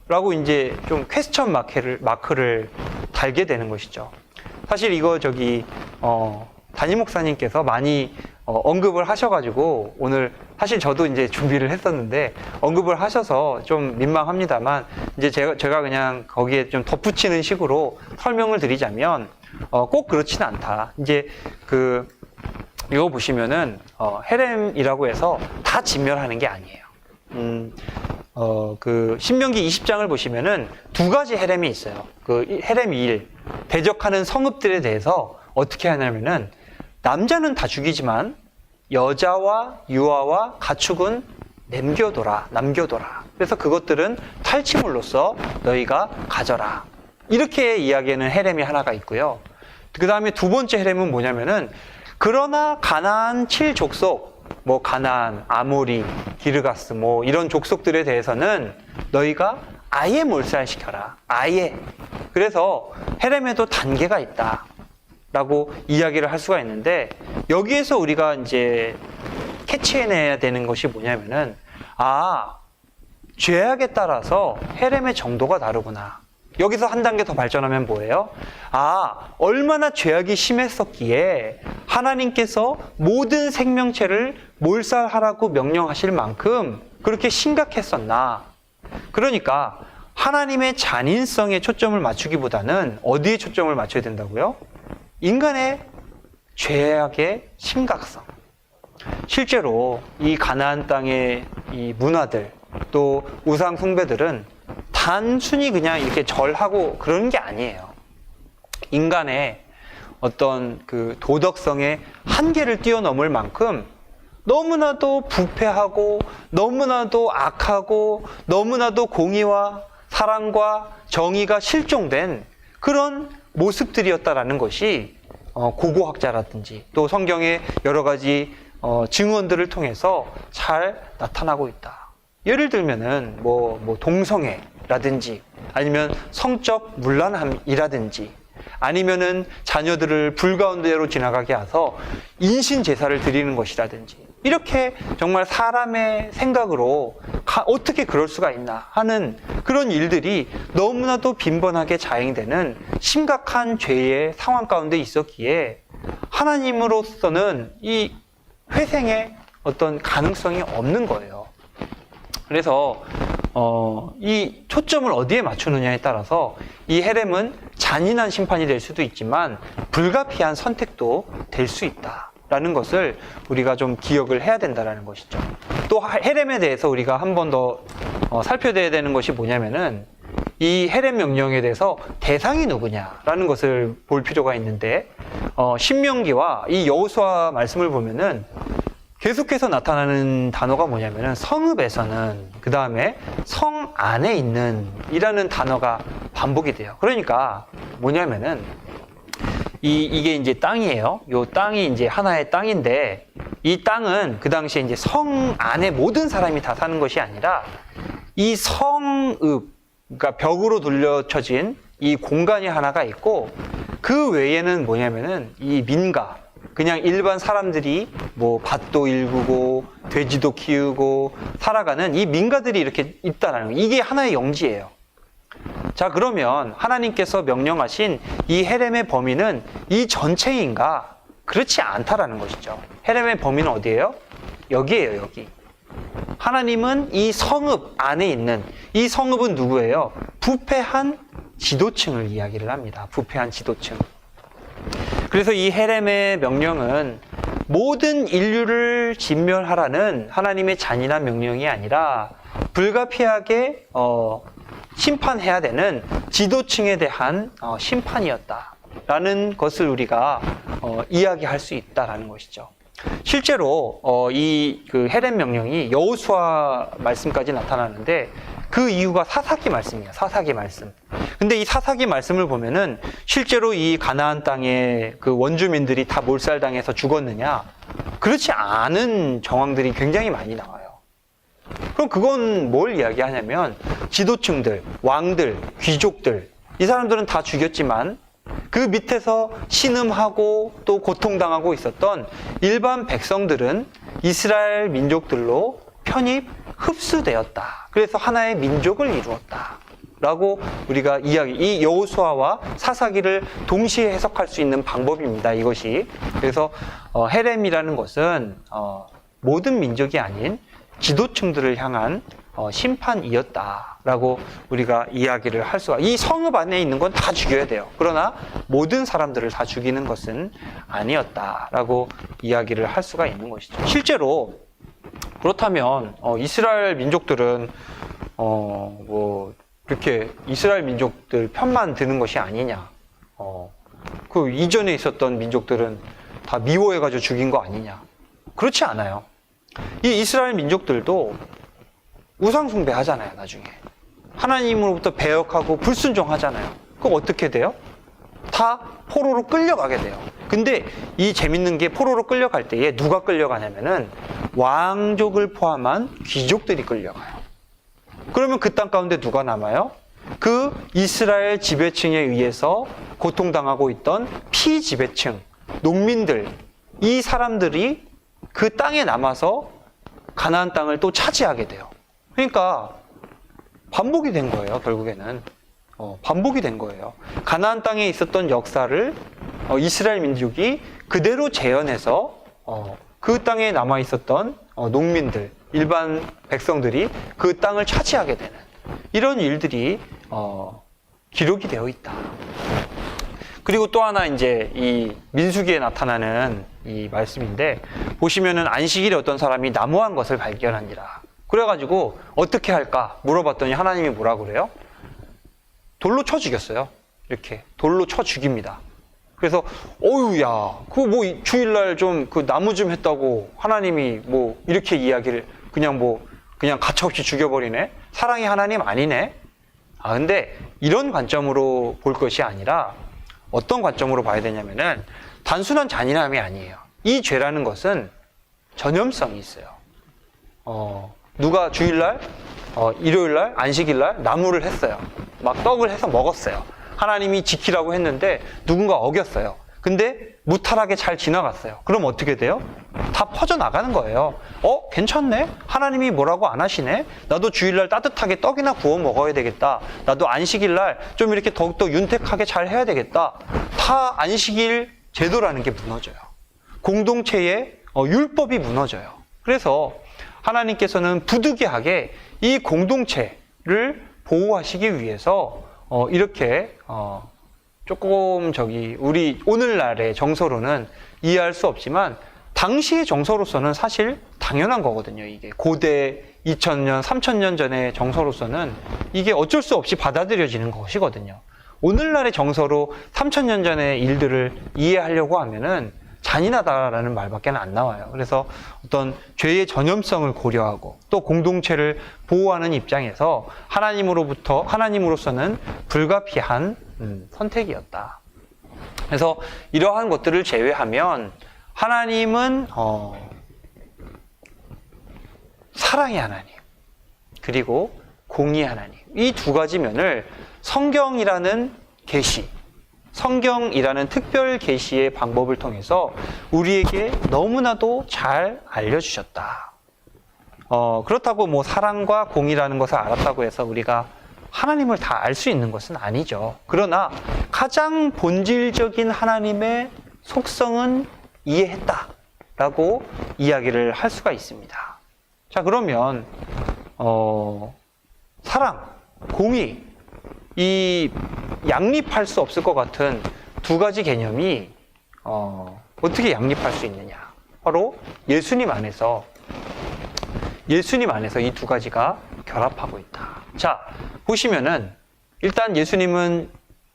라고 이제 좀 퀘스천 마크를 달게 되는 것이죠. 사실 이거 담임 목사님께서 많이 언급을 하셔가지고 오늘 사실 저도 이제 준비를 했었는데 언급을 하셔서 좀 민망합니다만, 이제 제가 그냥 거기에 좀 덧붙이는 식으로 설명을 드리자면, 꼭 그렇지는 않다. 이제 이거 보시면은 헤렘이라고 해서 다 진멸하는 게 아니에요. 신명기 20장을 보시면은 두 가지 헤렘이 있어요. 헤렘 1, 대적하는 성읍들에 대해서 어떻게 하냐면은, 남자는 다 죽이지만 여자와 유아와 가축은 남겨둬라. 그래서 그것들은 탈취물로서 너희가 가져라. 이렇게 이야기하는 헤렘이 하나가 있고요. 그 다음에 두 번째 헤렘은 뭐냐면은, 그러나 가나안 7족속, 가나안, 아모리, 기르가스 이런 족속들에 대해서는 너희가 아예 몰살시켜라. 아예. 그래서 헤렘에도 단계가 있다 라고 이야기를 할 수가 있는데, 여기에서 우리가 이제 캐치해내야 되는 것이 뭐냐면은, 죄악에 따라서 헤렘의 정도가 다르구나. 여기서 한 단계 더 발전하면 뭐예요? 얼마나 죄악이 심했었기에 하나님께서 모든 생명체를 몰살하라고 명령하실 만큼 그렇게 심각했었나. 그러니까 하나님의 잔인성에 초점을 맞추기보다는 어디에 초점을 맞춰야 된다고요? 인간의 죄악의 심각성. 실제로 이 가나안 땅의 이 문화들, 또 우상 숭배들은 단순히 그냥 이렇게 절하고 그런 게 아니에요. 인간의 어떤 그 도덕성의 한계를 뛰어넘을 만큼 너무나도 부패하고, 너무나도 악하고, 너무나도 공의와 사랑과 정의가 실종된 그런 모습들이었다라는 것이 고고학자라든지 또 성경의 여러 가지 증언들을 통해서 잘 나타나고 있다. 예를 들면은 동성애라든지, 아니면 성적 문란함이라든지, 아니면은 자녀들을 불가운데로 지나가게 해서 인신 제사를 드리는 것이라든지, 이렇게 정말 사람의 생각으로 어떻게 그럴 수가 있나 하는 그런 일들이 너무나도 빈번하게 자행되는 심각한 죄의 상황 가운데 있었기에 하나님으로서는 이 회생의 어떤 가능성이 없는 거예요. 그래서 이 초점을 어디에 맞추느냐에 따라서 이 헤렘은 잔인한 심판이 될 수도 있지만 불가피한 선택도 될 수 있다라는 것을 우리가 좀 기억을 해야 된다라는 것이죠. 또 헤렘에 대해서 우리가 한 번 더 살펴야 되는 것이 뭐냐면은, 이 헤렘 명령에 대해서 대상이 누구냐라는 것을 볼 필요가 있는데, 신명기와 이 여호수아 말씀을 보면은 계속해서 나타나는 단어가 뭐냐면은, 성읍에서는, 그 다음에 성 안에 있는 이라는 단어가 반복이 돼요. 그러니까 뭐냐면은, 이게 이제 땅이에요. 요 땅이 이제 하나의 땅인데, 이 땅은 그 당시에 이제 성 안에 모든 사람이 다 사는 것이 아니라, 이 성읍, 그러니까 벽으로 둘러쳐진 이 공간이 하나가 있고, 그 외에는 뭐냐면은 이 민가, 그냥 일반 사람들이 밭도 일구고 돼지도 키우고 살아가는 이 민가들이 이렇게 있다라는 거예요. 이게 하나의 영지예요. 자, 그러면 하나님께서 명령하신 이 헤렘의 범위는 이 전체인가? 그렇지 않다라는 것이죠. 헤렘의 범위는 어디예요? 여기예요, 여기. 하나님은 이 성읍 안에 있는, 이 성읍은 누구예요? 부패한 지도층을 이야기를 합니다. 부패한 지도층. 그래서 이 헤렘의 명령은 모든 인류를 진멸하라는 하나님의 잔인한 명령이 아니라 불가피하게 심판해야 되는 지도층에 대한 심판이었다라는 것을 우리가 이야기할 수 있다라는 것이죠. 실제로 이 그 헤렘 명령이 여호수아 말씀까지 나타나는데, 그 이유가 사사기 말씀이에요. 사사기 말씀. 근데 이 사사기 말씀을 보면은 실제로 이 가나안 땅의 그 원주민들이 다 몰살당해서 죽었느냐? 그렇지 않은 정황들이 굉장히 많이 나와요. 그럼 그건 뭘 이야기하냐면, 지도층들, 왕들, 귀족들, 이 사람들은 다 죽였지만 그 밑에서 신음하고 또 고통당하고 있었던 일반 백성들은 이스라엘 민족들로 편입, 흡수되었다. 그래서 하나의 민족을 이루었다 라고 우리가 이 여호수아와 사사기를 동시에 해석할 수 있는 방법입니다, 이것이. 그래서 헤렘이라는 것은 모든 민족이 아닌 지도층들을 향한 심판이었다라고 우리가 이야기를 할 수가. 이 성읍 안에 있는 건 다 죽여야 돼요. 그러나 모든 사람들을 다 죽이는 것은 아니었다라고 이야기를 할 수가 있는 것이죠. 실제로 그렇다면 이스라엘 민족들은 그렇게 이스라엘 민족들 편만 드는 것이 아니냐? 그 이전에 있었던 민족들은 다 미워해가지고 죽인 거 아니냐? 그렇지 않아요. 이 이스라엘 민족들도 우상 숭배하잖아요, 나중에. 하나님으로부터 배역하고 불순종하잖아요. 그럼 어떻게 돼요? 다 포로로 끌려가게 돼요. 근데 이 재밌는 게, 포로로 끌려갈 때에 누가 끌려가냐면은 왕족을 포함한 귀족들이 끌려가요. 그러면 그 땅 가운데 누가 남아요? 그 이스라엘 지배층에 의해서 고통당하고 있던 피지배층, 농민들, 이 사람들이 그 땅에 남아서 가나안 땅을 또 차지하게 돼요. 그러니까 반복이 된 거예요, 결국에는. 반복이 된 거예요. 가나안 땅에 있었던 역사를 이스라엘 민족이 그대로 재현해서 그 땅에 남아 있었던 농민들, 일반 백성들이 그 땅을 차지하게 되는 이런 일들이 기록이 되어 있다. 그리고 또 하나 이제 이 민수기에 나타나는 이 말씀인데, 보시면은 안식일에 어떤 사람이 나무한 것을 발견하니라. 그래가지고 어떻게 할까 물어봤더니 하나님이 뭐라 그래요? 돌로 쳐 죽였어요. 이렇게 돌로 쳐 죽입니다. 그래서 어유야, 그거 뭐 주일날 좀 그 나무 좀 했다고 하나님이 뭐 이렇게 이야기를 그냥 가차없이 죽여버리네? 사랑이 하나님 아니네? 근데 이런 관점으로 볼 것이 아니라 어떤 관점으로 봐야 되냐면은 단순한 잔인함이 아니에요. 이 죄라는 것은 전염성이 있어요. 누가 주일날, 일요일날, 안식일날 나무를 했어요. 막 떡을 해서 먹었어요. 하나님이 지키라고 했는데 누군가 어겼어요. 근데 무탈하게 잘 지나갔어요. 그럼 어떻게 돼요? 다 퍼져나가는 거예요. 괜찮네? 하나님이 뭐라고 안 하시네? 나도 주일날 따뜻하게 떡이나 구워 먹어야 되겠다. 나도 안식일날 좀 이렇게 더욱더 윤택하게 잘 해야 되겠다. 다 안식일 제도라는 게 무너져요. 공동체의 율법이 무너져요. 그래서 하나님께서는 부득이하게 이 공동체를 보호하시기 위해서 이렇게 조금 우리 오늘날의 정서로는 이해할 수 없지만 당시의 정서로서는 사실 당연한 거거든요. 이게 고대 2000년, 3000년 전의 정서로서는 이게 어쩔 수 없이 받아들여지는 것이거든요. 오늘날의 정서로 3000년 전의 일들을 이해하려고 하면은 잔인하다라는 말밖에 안 나와요. 그래서 어떤 죄의 전염성을 고려하고 또 공동체를 보호하는 입장에서 하나님으로서는 불가피한 선택이었다. 그래서 이러한 것들을 제외하면 하나님은 사랑의 하나님, 그리고 공의의 하나님, 이 두 가지 면을 성경이라는 계시, 성경이라는 특별 계시의 방법을 통해서 우리에게 너무나도 잘 알려주셨다. 그렇다고 뭐 사랑과 공의라는 것을 알았다고 해서 우리가 하나님을 다 알 수 있는 것은 아니죠. 그러나 가장 본질적인 하나님의 속성은 이해했다라고 이야기를 할 수가 있습니다. 자, 그러면 사랑, 공의, 이 양립할 수 없을 것 같은 두 가지 개념이 어떻게 양립할 수 있느냐? 바로 예수님 안에서 이 두 가지가 결합하고 있다. 자, 보시면은 일단 예수님은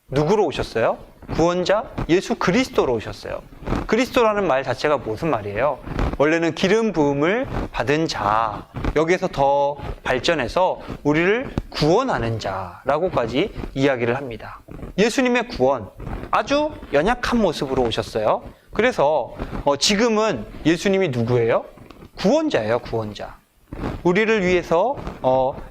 누구로 오셨어요? 구원자 예수 그리스도로 오셨어요. 그리스도라는 말 자체가 무슨 말이에요? 원래는 기름 부음을 받은 자, 여기에서 더 발전해서 우리를 구원하는 자라고까지 이야기를 합니다. 예수님의 구원, 아주 연약한 모습으로 오셨어요. 그래서 지금은 예수님이 누구예요? 구원자예요, 구원자. 우리를 위해서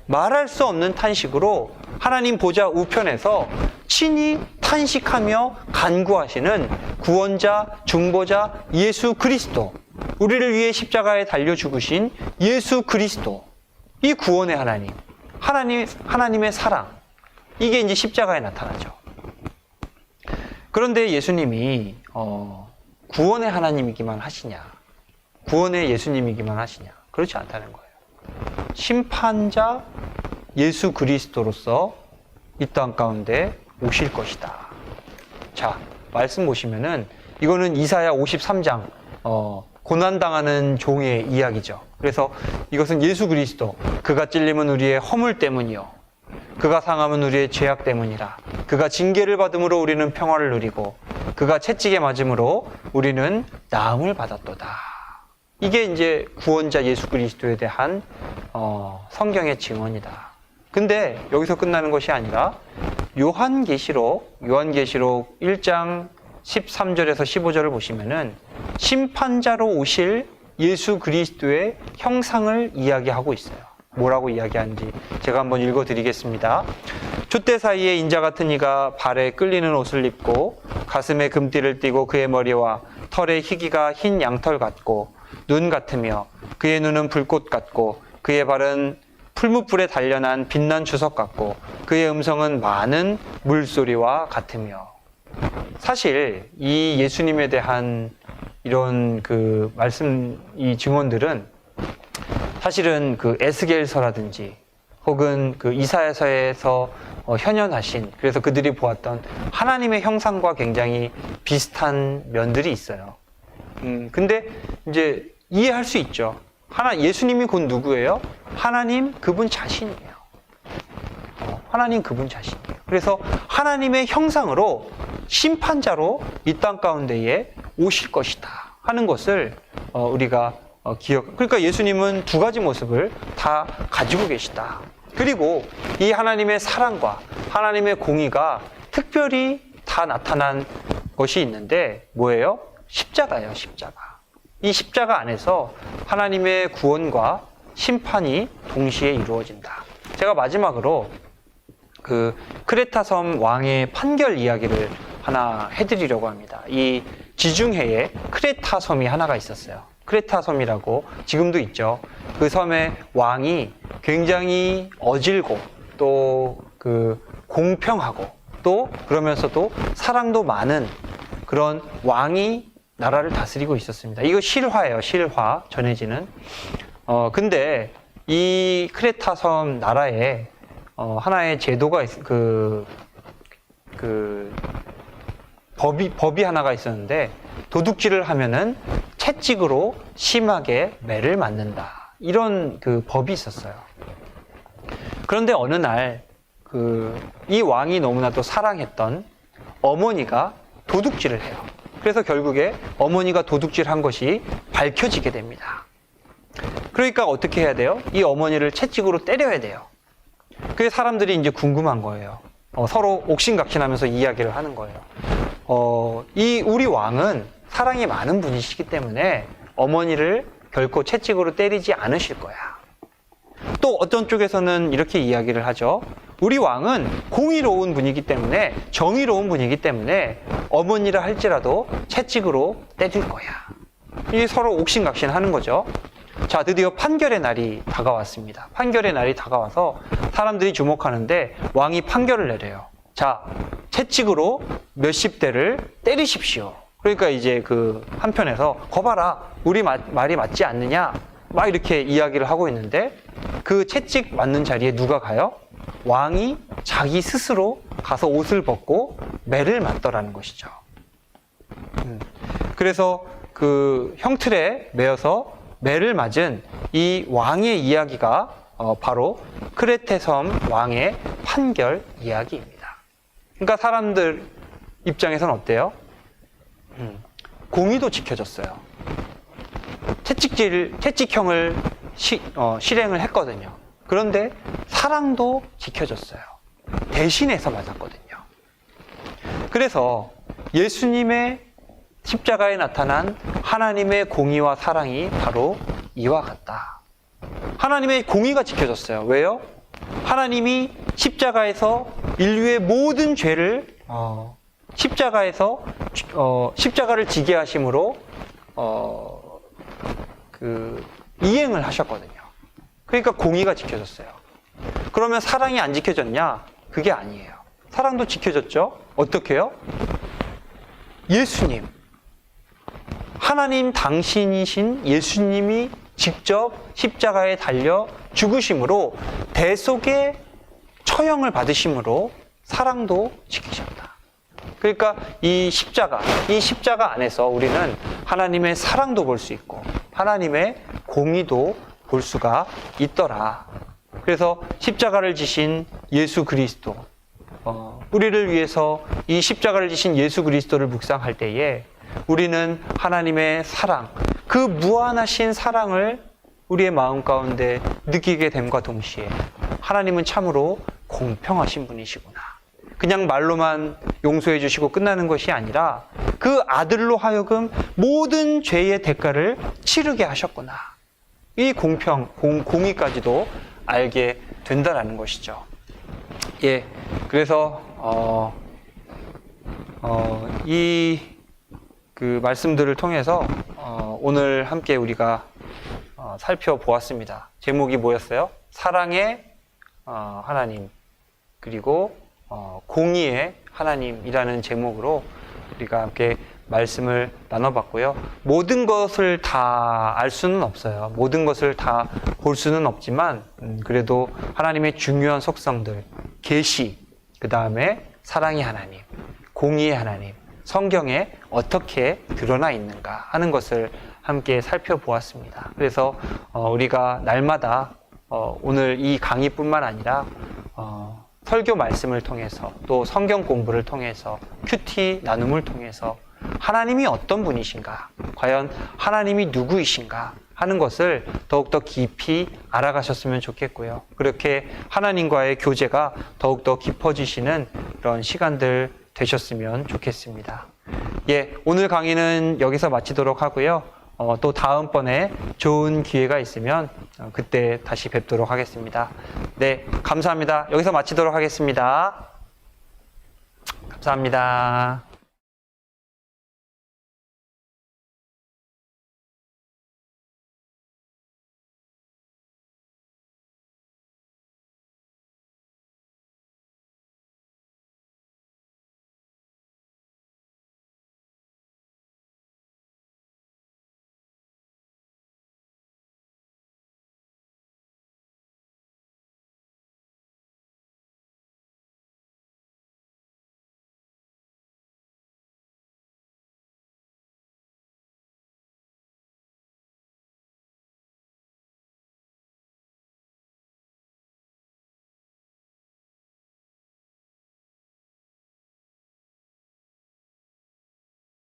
말할 수 없는 탄식으로 하나님 보좌 우편에서 친히 탄식하며 간구하시는 구원자, 중보자 예수 그리스도, 우리를 위해 십자가에 달려 죽으신 예수 그리스도, 이 구원의 하나님의 사랑, 이게 이제 십자가에 나타나죠. 그런데 예수님이 구원의 하나님이기만 하시냐, 구원의 예수님이기만 하시냐? 그렇지 않다는 거예요. 심판자 예수 그리스도로서 이 땅 가운데 오실 것이다. 자, 말씀 보시면은 이거는 이사야 53장 고난당하는 종의 이야기죠. 그래서 이것은 예수 그리스도, 그가 찔림은 우리의 허물 때문이요, 그가 상함은 우리의 죄악 때문이라. 그가 징계를 받음으로 우리는 평화를 누리고 그가 채찍에 맞음으로 우리는 나음을 받았도다. 이게 이제 구원자 예수 그리스도에 대한 성경의 증언이다. 근데 여기서 끝나는 것이 아니라 요한계시록 1장 13절에서 15절을 보시면은 심판자로 오실 예수 그리스도의 형상을 이야기하고 있어요. 뭐라고 이야기하는지 제가 한번 읽어드리겠습니다. 숫대 사이에 인자 같은 이가 발에 끌리는 옷을 입고 가슴에 금띠를 띠고 그의 머리와 털에 희기가 흰 양털 같고 눈 같으며 그의 눈은 불꽃 같고 그의 발은 풀무불에 단련한 빛난 주석 같고 그의 음성은 많은 물소리와 같으며. 사실 이 예수님에 대한 이런 그 말씀, 이 증언들은 사실은 그 에스겔서라든지 혹은 그 이사야서에서 현현하신, 그래서 그들이 보았던 하나님의 형상과 굉장히 비슷한 면들이 있어요. 근데 이제 이해할 수 있죠. 예수님이 곧 누구예요? 하나님 그분 자신이에요. 하나님 그분 자신이에요. 그래서 하나님의 형상으로 심판자로 이 땅 가운데에 오실 것이다 하는 것을 우리가 그러니까 예수님은 두 가지 모습을 다 가지고 계시다. 그리고 이 하나님의 사랑과 하나님의 공의가 특별히 다 나타난 것이 있는데 뭐예요? 십자가예요, 십자가. 이 십자가 안에서 하나님의 구원과 심판이 동시에 이루어진다. 제가 마지막으로 그 크레타 섬 왕의 판결 이야기를 하나 해드리려고 합니다. 이 지중해에 크레타 섬이 하나가 있었어요. 크레타 섬이라고 지금도 있죠. 그 섬의 왕이 굉장히 어질고 또 그 공평하고 또 그러면서도 사랑도 많은 그런 왕이 나라를 다스리고 있었습니다. 이거 실화예요, 실화 전해지는. 근데 이 크레타 섬 나라에 하나의 제도가 법이 하나가 있었는데, 도둑질을 하면은 채찍으로 심하게 매를 맞는다. 이런 그 법이 있었어요. 그런데 어느 날 이 왕이 너무나도 사랑했던 어머니가 도둑질을 해요. 그래서 결국에 어머니가 도둑질한 것이 밝혀지게 됩니다. 그러니까 어떻게 해야 돼요? 이 어머니를 채찍으로 때려야 돼요. 그게 사람들이 이제 궁금한 거예요. 서로 옥신각신하면서 이야기를 하는 거예요. 우리 왕은 사랑이 많은 분이시기 때문에 어머니를 결코 채찍으로 때리지 않으실 거야. 또 어떤 쪽에서는 이렇게 이야기를 하죠. 우리 왕은 공의로운 분이기 때문에, 정의로운 분이기 때문에 어머니라 할지라도 채찍으로 때릴 거야. 이게 서로 옥신각신 하는 거죠. 자, 드디어 판결의 날이 다가왔습니다. 판결의 날이 다가와서 사람들이 주목하는데 왕이 판결을 내려요. 자, 채찍으로 몇십 대를 때리십시오. 그러니까 이제 그 한편에서 거봐라, 우리 말이 맞지 않느냐, 막 이렇게 이야기를 하고 있는데, 그 채찍 맞는 자리에 누가 가요? 왕이 자기 스스로 가서 옷을 벗고 매를 맞더라는 것이죠. 그래서 그 형틀에 매어서 매를 맞은 이 왕의 이야기가 바로 크레테 섬 왕의 판결 이야기입니다. 그러니까 사람들 입장에서는 어때요? 공의도 지켜졌어요. 채찍형을 실행을 했거든요. 그런데 사랑도 지켜졌어요. 대신해서 맞았거든요. 그래서 예수님의 십자가에 나타난 하나님의 공의와 사랑이 바로 이와 같다. 하나님의 공의가 지켜졌어요. 왜요? 하나님이 십자가에서 인류의 모든 죄를 십자가를 지게 하심으로 이행을 하셨거든요. 그러니까 공의가 지켜졌어요. 그러면 사랑이 안 지켜졌냐? 그게 아니에요. 사랑도 지켜졌죠? 어떻게 해요? 예수님, 하나님 당신이신 예수님이 직접 십자가에 달려 죽으심으로, 대속의 처형을 받으심으로 사랑도 지키셨다. 그러니까 이 십자가 안에서 우리는 하나님의 사랑도 볼 수 있고 하나님의 공의도 볼 수가 있더라. 그래서 십자가를 지신 예수 그리스도, 우리를 위해서 이 십자가를 지신 예수 그리스도를 묵상할 때에 우리는 하나님의 사랑, 그 무한하신 사랑을 우리의 마음 가운데 느끼게 됨과 동시에 하나님은 참으로 공평하신 분이시구나. 그냥 말로만 용서해 주시고 끝나는 것이 아니라 그 아들로 하여금 모든 죄의 대가를 치르게 하셨구나. 이 공의까지도 알게 된다라는 것이죠. 예, 그래서 이 그 말씀들을 통해서 오늘 함께 우리가 살펴보았습니다. 제목이 뭐였어요? 사랑의 하나님, 그리고 공의의 하나님이라는 제목으로 우리가 함께 말씀을 나눠봤고요. 모든 것을 다 알 수는 없어요. 모든 것을 다 볼 수는 없지만 그래도 하나님의 중요한 속성들, 계시, 그 다음에 사랑의 하나님, 공의의 하나님, 성경에 어떻게 드러나 있는가 하는 것을 함께 살펴보았습니다. 그래서 우리가 날마다 오늘 이 강의뿐만 아니라 설교 말씀을 통해서 또 성경 공부를 통해서 큐티 나눔을 통해서 하나님이 어떤 분이신가, 과연 하나님이 누구이신가 하는 것을 더욱더 깊이 알아가셨으면 좋겠고요. 그렇게 하나님과의 교제가 더욱더 깊어지시는 그런 시간들 되셨으면 좋겠습니다. 예, 오늘 강의는 여기서 마치도록 하고요. 또 다음번에 좋은 기회가 있으면 그때 다시 뵙도록 하겠습니다. 네, 감사합니다. 여기서 마치도록 하겠습니다. 감사합니다.